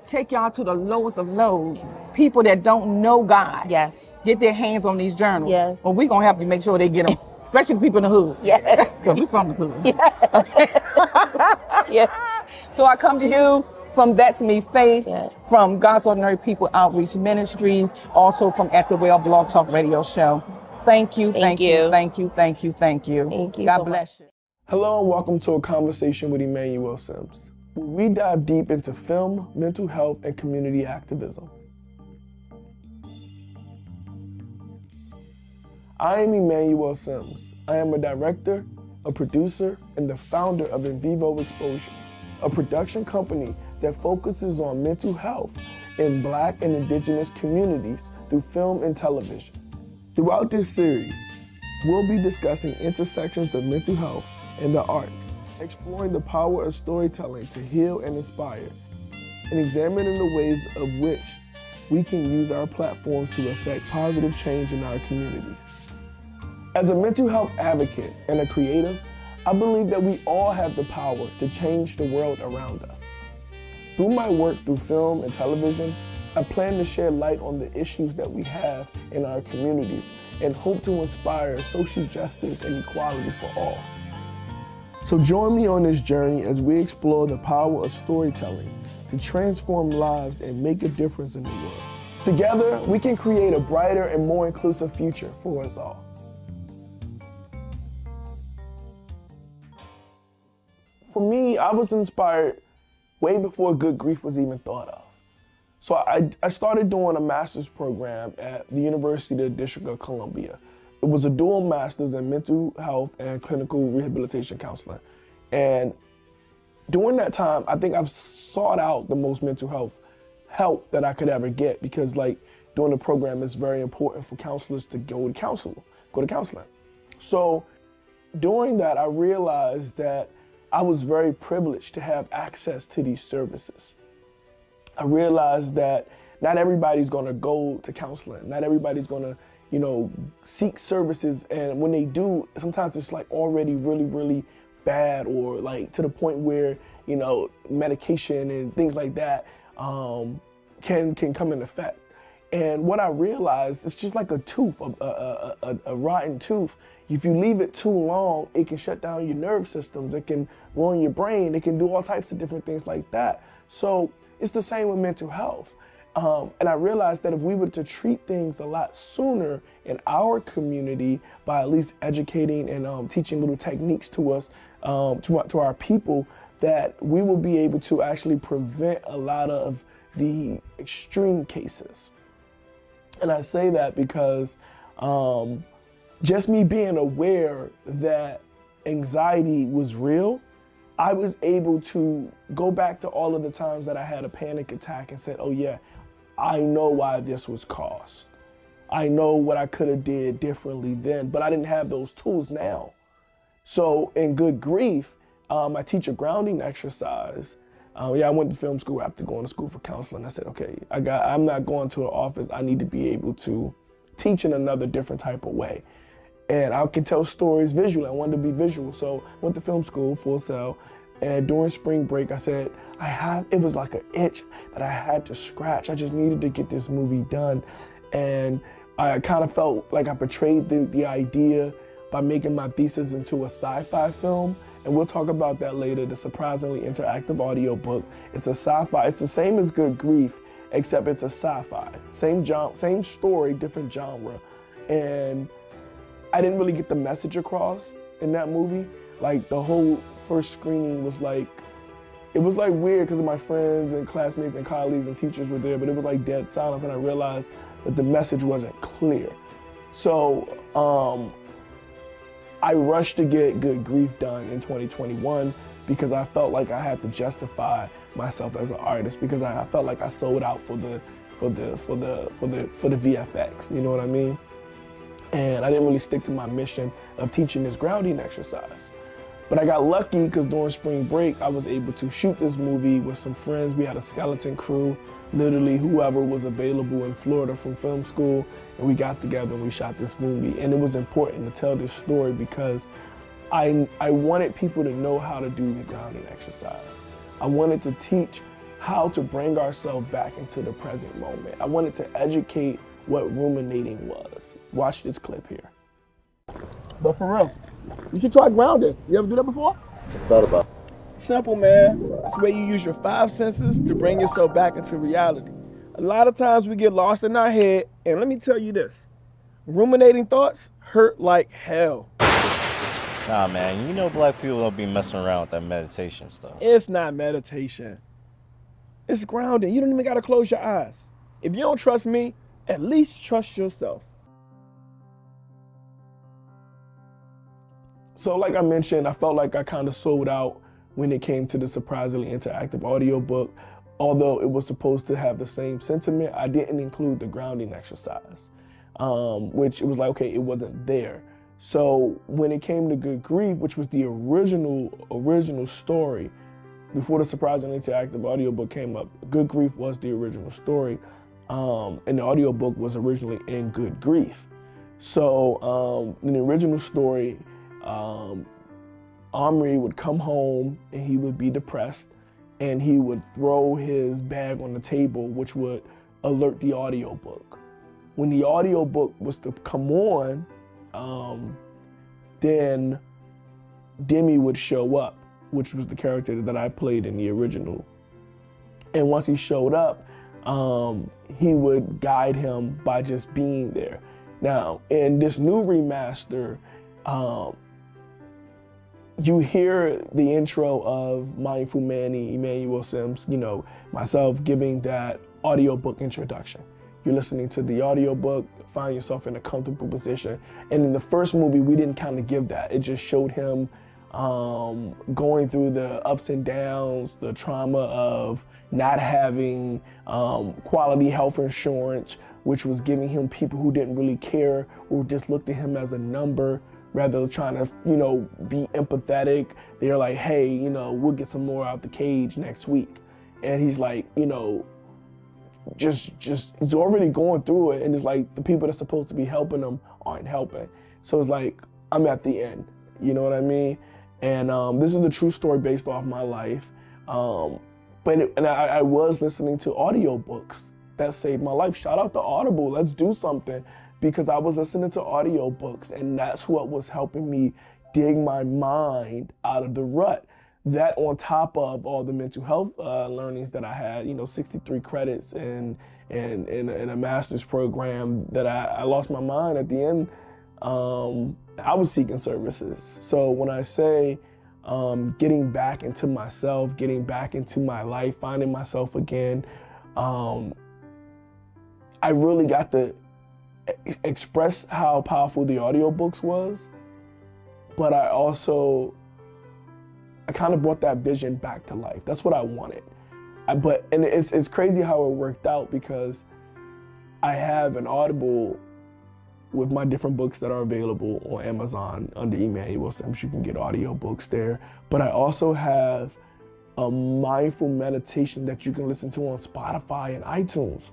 take y'all to the lowest of lows. People that don't know God. Yes. Get their hands on these journals. Yes. Well, we're going to help you make sure they get them. Especially the people in the hood. Yes. Because we from the hood. Yes. Okay. Yes. So I come to you from That's Me Faith, from God's Ordinary People Outreach Ministries, also from At the Well Blog Talk Radio Show. Thank you, thank you. Thank you God so bless you. Hello and welcome to A Conversation with Emmanuel Simms, where we dive deep into film, mental health, and community activism. I am Emmanuel Simms. I am a director, a producer, and the founder of In Vivo Exposure, a production company that focuses on mental health in Black and Indigenous communities through film and television. Throughout this series, we'll be discussing intersections of mental health and the arts, exploring the power of storytelling to heal and inspire, and examining the ways of which we can use our platforms to affect positive change in our communities. As a mental health advocate and a creative, I believe that we all have the power to change the world around us. Through my work through film and television, I plan to shed light on the issues that we have in our communities and hope to inspire social justice and equality for all. So join me on this journey as we explore the power of storytelling to transform lives and make a difference in the world. Together, we can create a brighter and more inclusive future for us all. For me, I was inspired way before Good Grief was even thought of. So I started doing a master's program at the University of the District of Columbia. It was a dual master's in mental health and clinical rehabilitation counseling. And during that time, I think I've sought out the most mental health help that I could ever get, because during the program, it's very important for counselors to go to counseling. So during that, I realized that I was very privileged to have access to these services. I realized that not everybody's gonna go to counseling. Not everybody's gonna, seek services. And when they do, sometimes it's already really, really bad, or to the point where, medication and things like that can come in effect. And what I realized, it's just like a tooth, a rotten tooth. If you leave it too long, it can shut down your nerve systems. It can ruin your brain. It can do all types of different things like that. So it's the same with mental health. And I realized that if we were to treat things a lot sooner in our community by at least educating and teaching little techniques to us, to our people, that we will be able to actually prevent a lot of the extreme cases. And I say that because just me being aware that anxiety was real, I was able to go back to all of the times that I had a panic attack and said, oh yeah, I know why this was caused. I know what I could have did differently then, but I didn't have those tools now. So in Good Grief, I teach a grounding exercise. I went to film school after going to school for counseling. I said, okay, I'm not going to an office. I need to be able to teach in another different type of way. And I can tell stories visually. I wanted to be visual. So I went to film school, Full Sail. And during spring break, I said, it was like an itch that I had to scratch. I just needed to get this movie done. And I kind of felt like I portrayed the idea by making my thesis into a sci-fi film. And we'll talk about that later, the surprisingly interactive audiobook. It's a sci-fi, it's the same as Good Grief, except it's a sci-fi. Same story, different genre. And I didn't really get the message across in that movie. Like the whole first screening was like, it was like weird because my friends and classmates and colleagues and teachers were there, but it was like dead silence, and I realized that the message wasn't clear. So I rushed to get Good Grief done in 2021 because I felt like I had to justify myself as an artist, because I felt like I sold out for the VFX, you know what I mean? And I didn't really stick to my mission of teaching this grounding exercise. But I got lucky because during spring break, I was able to shoot this movie with some friends. We had a skeleton crew, literally whoever was available in Florida from film school, and we got together and we shot this movie. And it was important to tell this story because I wanted people to know how to do the grounding exercise. I wanted to teach how to bring ourselves back into the present moment. I wanted to educate what ruminating was. Watch this clip here. But for real, you should try grounding. You ever do that before? Just thought about it. Simple, man. It's the way you use your 5 senses to bring yourself back into reality. A lot of times we get lost in our head, and let me tell you this, ruminating thoughts hurt like hell. Nah, man, you know black people don't be messing around with that meditation stuff. It's not meditation. It's grounding. You don't even gotta close your eyes. If you don't trust me, at least trust yourself. So like I mentioned, I felt like I kind of sold out when it came to the surprisingly interactive audiobook. Although it was supposed to have the same sentiment, I didn't include the grounding exercise, which it was like, okay, it wasn't there. So when it came to Good Grief, which was the original story, before the surprisingly interactive audiobook came up, Good Grief was the original story, and the audiobook was originally in Good Grief. So in the original story, Omri would come home and he would be depressed, and he would throw his bag on the table, which would alert the audiobook. When the audiobook was to come on, then Demi would show up, which was the character that I played in the original. And once he showed up, he would guide him by just being there. Now, in this new remaster, you hear the intro of Mindful Manny, Emmanuel Simms, you know, myself giving that audiobook introduction. You're listening to the audiobook, find yourself in a comfortable position. And in the first movie, we didn't kind of give that. It just showed him going through the ups and downs, the trauma of not having quality health insurance, which was giving him people who didn't really care or just looked at him as a number, rather than trying to, you know, be empathetic. They're like, hey, you know, we'll get some more out the cage next week. And he's like, you know, just he's already going through it, and it's like the people that's supposed to be helping him aren't helping. So it's like, I'm at the end, you know what I mean? And this is the true story based off my life. I was listening to audiobooks that saved my life. Shout out to Audible, let's do something. Because I was listening to audiobooks, and that's what was helping me dig my mind out of the rut. That on top of all the mental health learnings that I had, you know, 63 credits in a master's program, that I lost my mind at the end. I was seeking services. So when I say getting back into myself, getting back into my life, finding myself again, I really got to express how powerful the audiobooks was, but I kind of brought that vision back to life. That's what I wanted. And it's crazy how it worked out, because I have an Audible with my different books that are available on Amazon under Emmanuel Simms. You can get audiobooks there. But I also have a mindful meditation that you can listen to on Spotify and iTunes.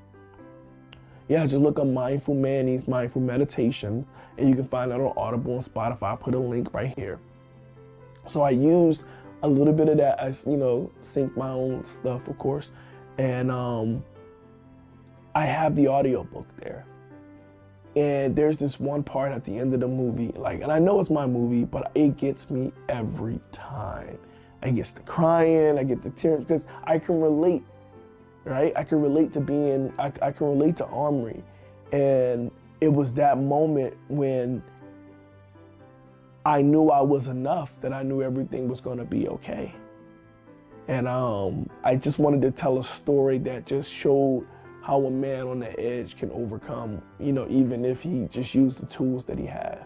Yeah, just look up Mindful Man Needs Mindful Meditation, and you can find that on Audible and Spotify. I'll put a link right here. So I use a little bit of that as, you know, sync my own stuff, of course. And I have the audiobook there. And there's this one part at the end of the movie, like, and I know it's my movie, but it gets me every time. I get to crying, I get the tears, because I can relate, right? I can relate to being, I can relate to Omri. And it was that moment when I knew I was enough, that I knew everything was gonna be okay. And I just wanted to tell a story that just showed how a man on the edge can overcome, you know, even if he just used the tools that he has.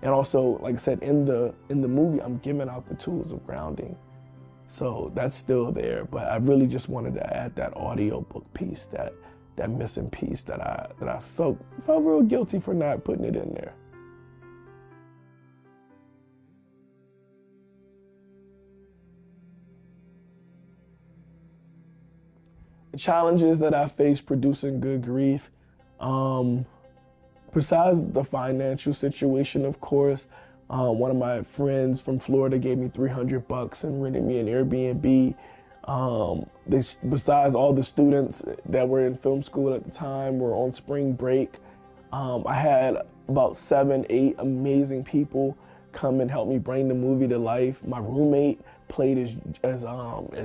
And also, like I said, in the movie, I'm giving out the tools of grounding. So that's still there, but I really just wanted to add that audiobook piece, that missing piece that I felt real guilty for not putting it in there. The challenges that I face producing Good Grief, besides the financial situation, of course, one of my friends from Florida gave me $300 and rented me an Airbnb. Besides all the students that were in film school at the time were on spring break, I had about 7, 8 amazing people come and help me bring the movie to life. My roommate played as Omri,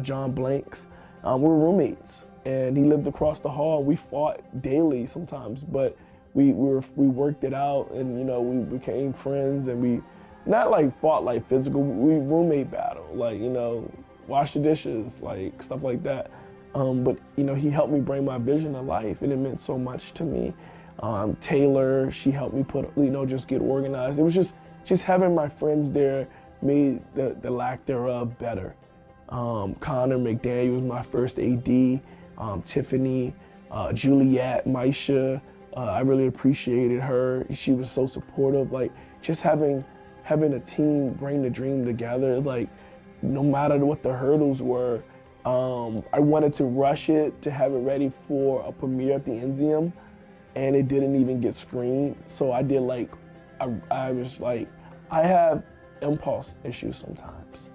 John Blanks. We're roommates, and he lived across the hall. We fought daily sometimes, but we worked it out, and you know, we became friends, and we not like fought like physical, we roommate battle, like, you know, wash the dishes, like stuff like that. But you know, he helped me bring my vision to life, and it meant so much to me. Taylor, she helped me just get organized. It was just having my friends there made the lack thereof better. Connor McDaniel was my first AD, Tiffany, Juliet, Maisha, I really appreciated her. She was so supportive. Like, just having a team bring the dream together, like, no matter what the hurdles were, I wanted to rush it to have it ready for a premiere at the Enzium, and it didn't even get screened. So I did I have impulse issues sometimes,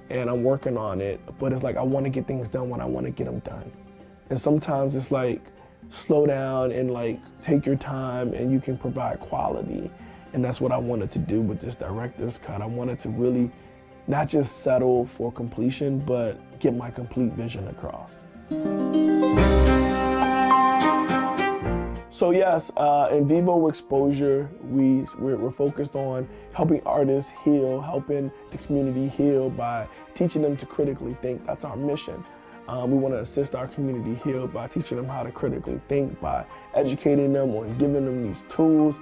and I'm working on it, but it's like I want to get things done when I want to get them done. And sometimes it's like, slow down and like take your time, and you can provide quality. And that's what I wanted to do with this director's cut. I wanted to really not just settle for completion, but get my complete vision across. So yes, in Vivo Exposure, we're focused on helping artists heal, helping the community heal by teaching them to critically think. That's our mission. We want to assist our community heal by teaching them how to critically think, by educating them on giving them these tools,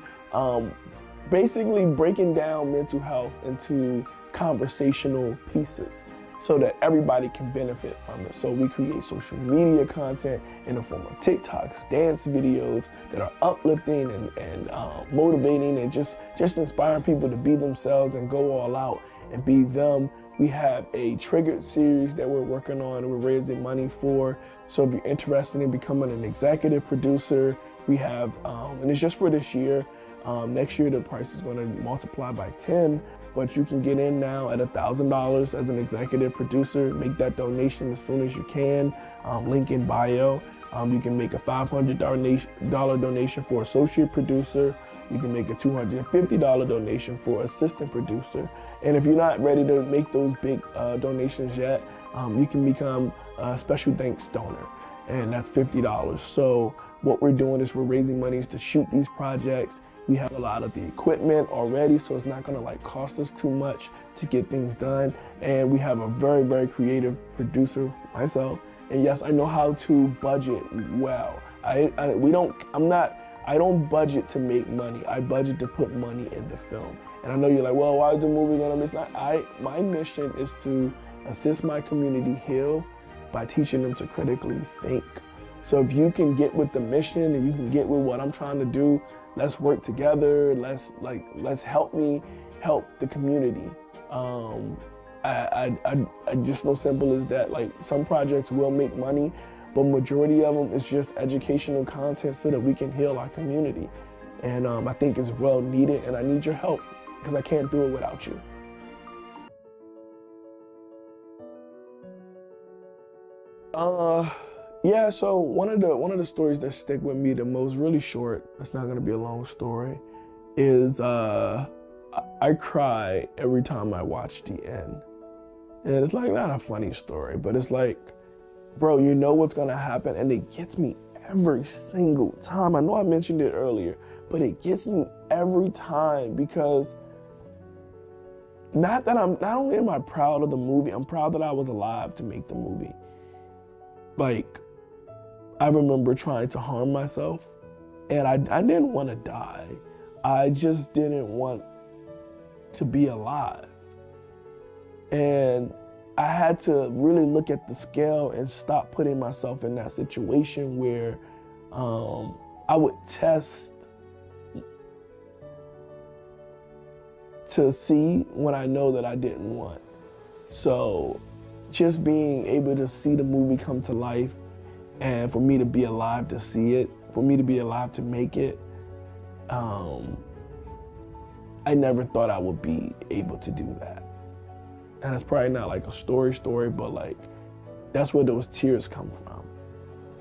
basically breaking down mental health into conversational pieces so that everybody can benefit from it. So we create social media content in the form of TikToks, dance videos that are uplifting and motivating, and just inspiring people to be themselves and go all out and be them. We have a Triggered series that we're working on and we're raising money for. So if you're interested in becoming an executive producer, we have, and it's just for this year. Next year the price is going to multiply by 10, but you can get in now at $1,000 as an executive producer. Make that donation as soon as you can. Link in bio. You can make a $500 donation for associate producer. You can make a $250 donation for assistant producer. And if you're not ready to make those big donations yet, you can become a special thanks donor, and that's $50. So what we're doing is we're raising monies to shoot these projects. We have a lot of the equipment already, so it's not gonna like cost us too much to get things done. And we have a very, very creative producer, myself. And yes, I know how to budget well. I don't budget to make money. I budget to put money in the film. And I know you're like, well, why is the movie gonna miss? My mission is to assist my community heal by teaching them to critically think. So if you can get with the mission and you can get with what I'm trying to do, let's work together. Let's help me help the community. I just know simple as that. Like, some projects will make money, but majority of them is just educational content so that we can heal our community. And I think it's well needed, and I need your help because I can't do it without you. Yeah, so one of the stories that stick with me the most, really short, it's not gonna be a long story, is I cry every time I watch the end. And it's like not a funny story, but it's like, bro, you know what's gonna happen, and it gets me every single time. I know I mentioned it earlier, but it gets me every time because not only am I proud of the movie, I'm proud that I was alive to make the movie. Like, I remember trying to harm myself, and I didn't want to die. I just didn't want to be alive. And I had to really look at the scale and stop putting myself in that situation where I would test to see when I know that I didn't want. So just being able to see the movie come to life, and for me to be alive to see it, for me to be alive to make it, I never thought I would be able to do that. And it's probably not like a story, but like, that's where those tears come from.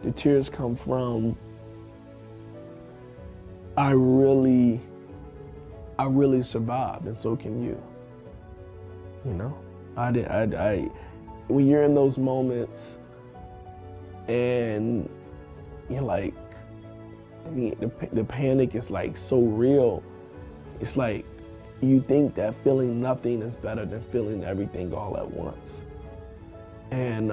The tears come from, I really survived, and so can you. You know, when you're in those moments and you're like, I mean, the panic is like so real. It's like you think that feeling nothing is better than feeling everything all at once. And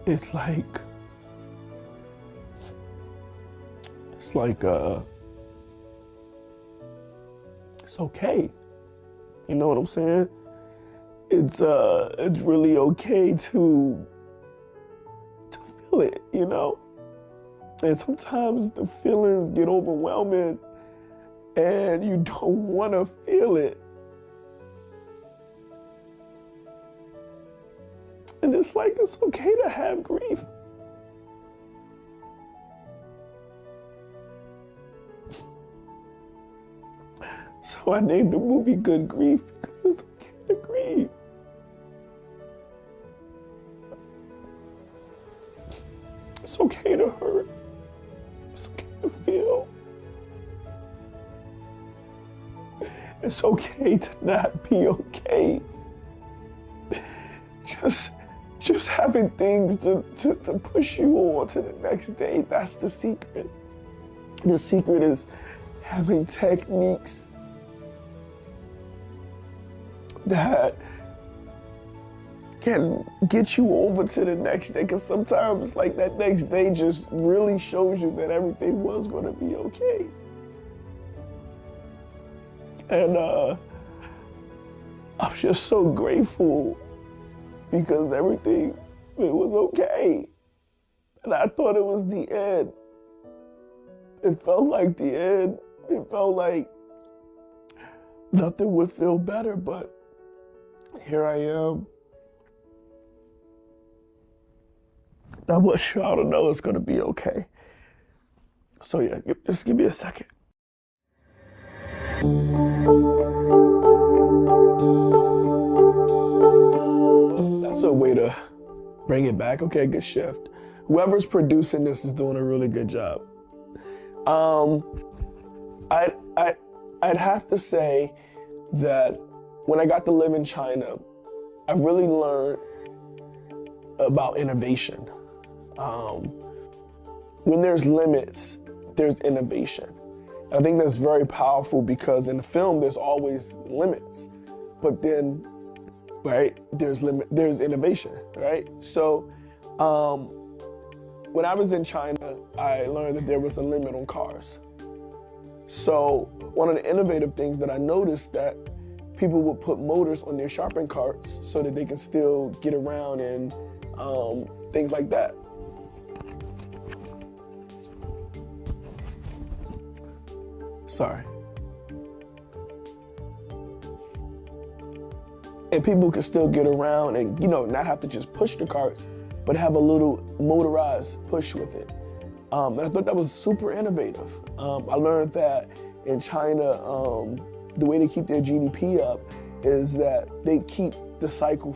it's like it's okay. You know what I'm saying? It's really okay to feel it, you know? And sometimes the feelings get overwhelming and you don't want to feel it. And it's like, it's okay to have grief. So I named the movie Good Grief because it's okay to grieve. It's okay to hurt. It's okay to feel. It's okay to not be okay. Just having things to push you on to the next day, that's the secret. The secret is having techniques that can get you over to the next day, because sometimes like that next day just really shows you that everything was going to be okay. And I'm just so grateful because everything, it was okay. And I thought it was the end. It felt like the end. It felt like nothing would feel better, but here I am. I want y'all to know it's gonna be okay. So yeah, just give me a second. That's a way to bring it back. Okay, good shift. Whoever's producing this is doing a really good job. I'd have to say that when I got to live in China, I really learned about innovation. When there's limits, there's innovation. And I think that's very powerful because in the film, there's always limits, but then, right, there's innovation, right? So when I was in China, I learned that there was a limit on cars. So one of the innovative things that I noticed that people would put motors on their shopping carts so that they can still get around and things like that. Sorry. And people can still get around and, not have to just push the carts, but have a little motorized push with it. And I thought that was super innovative. I learned that in China, the way they keep their GDP up is that they keep the cycle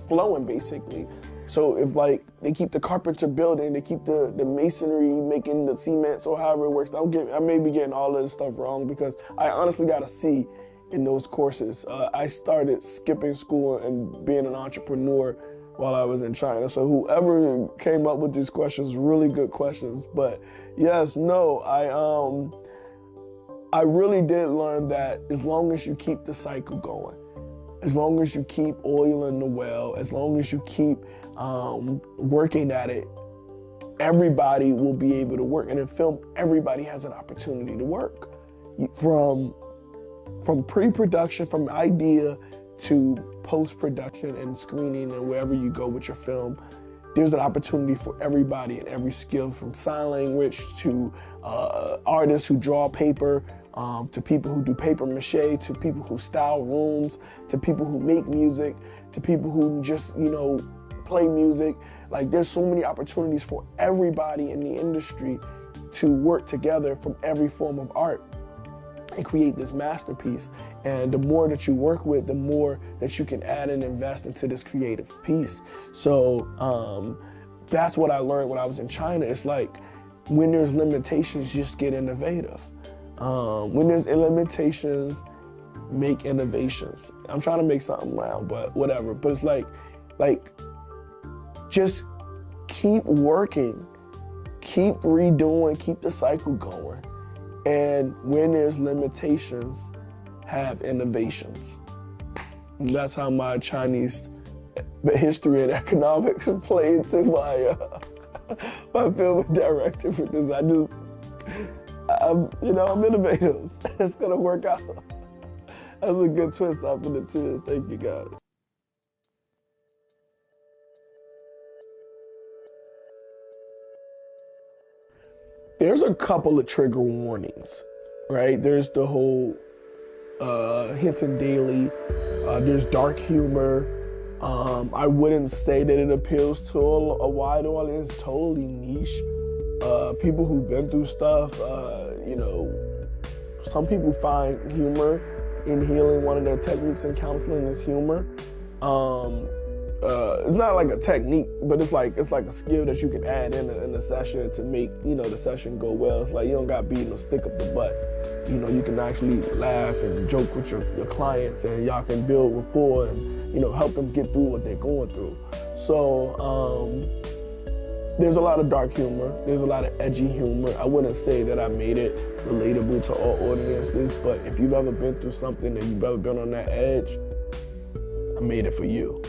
flowing, basically. So if they keep the carpenter building, they keep the masonry making the cements or however it works. I may be getting all of this stuff wrong because I honestly got a C in those courses. I started skipping school and being an entrepreneur while I was in China. So whoever came up with these questions, really good questions. But yes, no, I really did learn that as long as you keep the cycle going, as long as you keep oiling the well, as long as you keep working at it, everybody will be able to work. And in film, everybody has an opportunity to work. From pre-production, from idea to post-production and screening and wherever you go with your film, there's an opportunity for everybody in every skill, from sign language to artists who draw paper, to people who do paper mache, to people who style rooms, to people who make music, to people who just, play music. There's so many opportunities for everybody in the industry to work together from every form of art and create this masterpiece. And the more that you work with, the more that you can add and invest into this creative piece. So that's what I learned when I was in China. It's when there's limitations, just get innovative. When there's limitations, make innovations. I'm trying to make something round, but whatever. But it's just keep working, keep redoing, keep the cycle going. And when there's limitations, have innovations. And that's how my Chinese history and economics play into my film and directing producer. I'm innovative. It's gonna work out. That's a good twist after the twist. Thank you, guys. There's a couple of trigger warnings, right? There's the whole Hinton Daily. There's dark humor. I wouldn't say that it appeals to a wide audience. It's totally niche. People who've been through stuff, some people find humor in healing. One of their techniques in counseling is humor. It's not like a technique, but it's like a skill that you can add in a session to make the session go well. It's you don't got beating a stick up the butt. You can actually laugh and joke with your clients, and y'all can build rapport and help them get through what they're going through. So there's a lot of dark humor. There's a lot of edgy humor. I wouldn't say that I made it relatable to all audiences, but if you've ever been through something and you've ever been on that edge, I made it for you.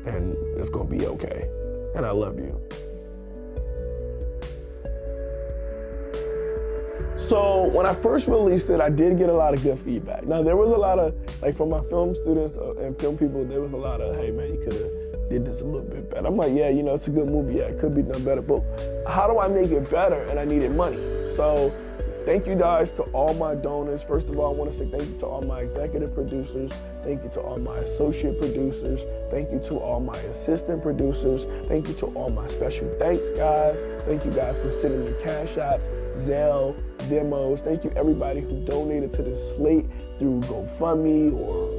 And it's gonna be okay. And I love you. So when I first released it, I did get a lot of good feedback. Now there was a lot of, from my film students and film people, there was a lot of, hey man, you could've did this a little bit better. I'm like, yeah, it's a good movie, yeah, it could be done better, but how do I make it better? And I needed money. So thank you guys to all my donors. First of all, I want to say thank you to all my executive producers. Thank you to all my associate producers. Thank you to all my assistant producers. Thank you to all my special thanks guys. Thank you guys for sending me cash apps, Zelle, demos. Thank you everybody who donated to this slate through GoFundMe or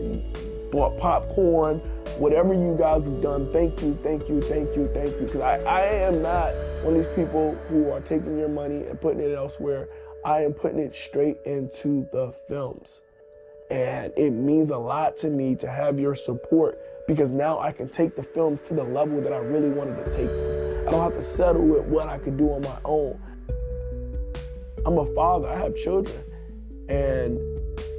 bought popcorn. Whatever you guys have done, thank you, thank you, thank you, thank you. Because I am not one of these people who are taking your money and putting it elsewhere. I am putting it straight into the films. And it means a lot to me to have your support, because now I can take the films to the level that I really wanted to take them. I don't have to settle with what I could do on my own. I'm a father, I have children, and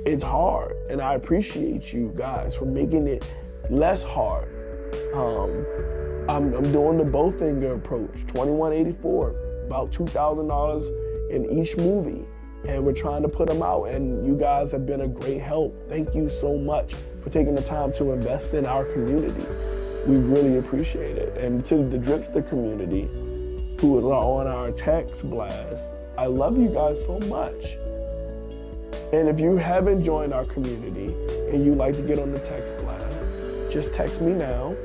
it's hard. And I appreciate you guys for making it less hard. I'm doing the Bowfinger approach, $21.84, about $2,000 in each movie. and we're trying to put them out, and you guys have been a great help. Thank you so much for taking the time to invest in our community. We really appreciate it. And to the Dripster community who are on our text blast, I love you guys so much. And if you haven't joined our community and you'd like to get on the text blast, just text me now,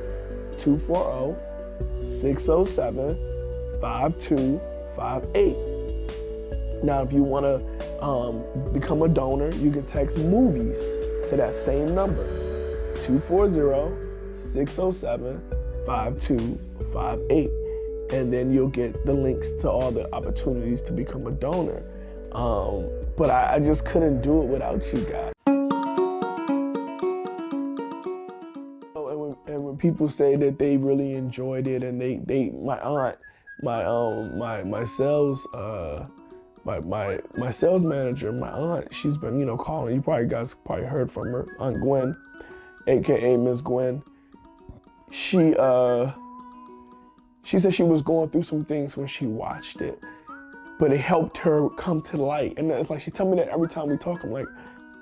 240-607-5258. Now, if you want to become a donor, you can text movies to that same number, 240-607-5258. And then you'll get the links to all the opportunities to become a donor. But I just couldn't do it without you guys. And when people say that they really enjoyed it, and my aunt, my sales manager, my aunt, she's been calling. You guys probably heard from her, Aunt Gwen, aka Miss Gwen. She said she was going through some things when she watched it, but it helped her come to light. And it's like she tell me that every time we talk. I'm like,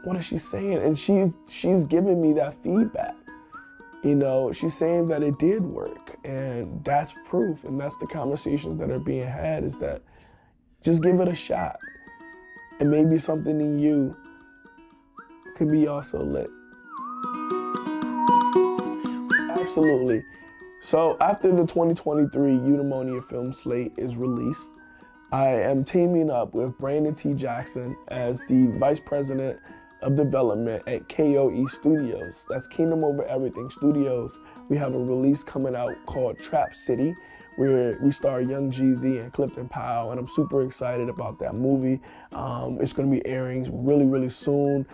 what is she saying? And she's giving me that feedback. She's saying that it did work, and that's proof. And that's the conversations that are being had, is that just give it a shot, and maybe something in you could be also lit. Absolutely. So after the 2023 Eudaimonia film slate is released, I am teaming up with Brandon T. Jackson as the Vice President of Development at KOE Studios. That's Kingdom Over Everything Studios. We have a release coming out called Trap City, where we star Young Jeezy and Clifton Powell, and I'm super excited about that movie. It's gonna be airing really, really soon.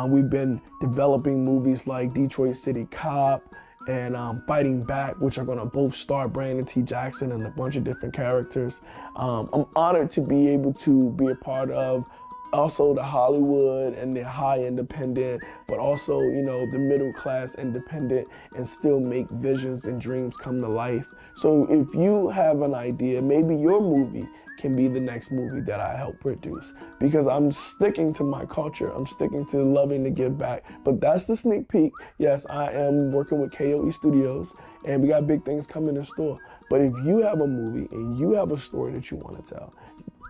We've been developing movies like Detroit City Cop and Fighting Back, which are gonna both star Brandon T. Jackson and a bunch of different characters. I'm honored to be able to be a part of also the Hollywood and the high independent, but also, the middle class independent, and still make visions and dreams come to life. So if you have an idea, maybe your movie can be the next movie that I help produce, because I'm sticking to my culture. I'm sticking to loving to give back. But that's the sneak peek. Yes, I am working with KOE Studios, and we got big things coming in store. But if you have a movie and you have a story that you want to tell,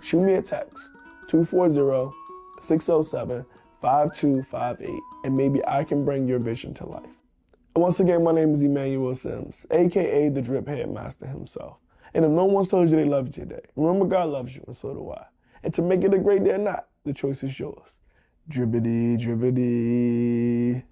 shoot me a text, 240-607-5258, and maybe I can bring your vision to life. Once again, my name is Emmanuel Simms, aka the Drip Headmaster himself. And if no one's told you they love you today, remember God loves you, and so do I. And to make it a great day or not, the choice is yours. Dribbity, dribbity.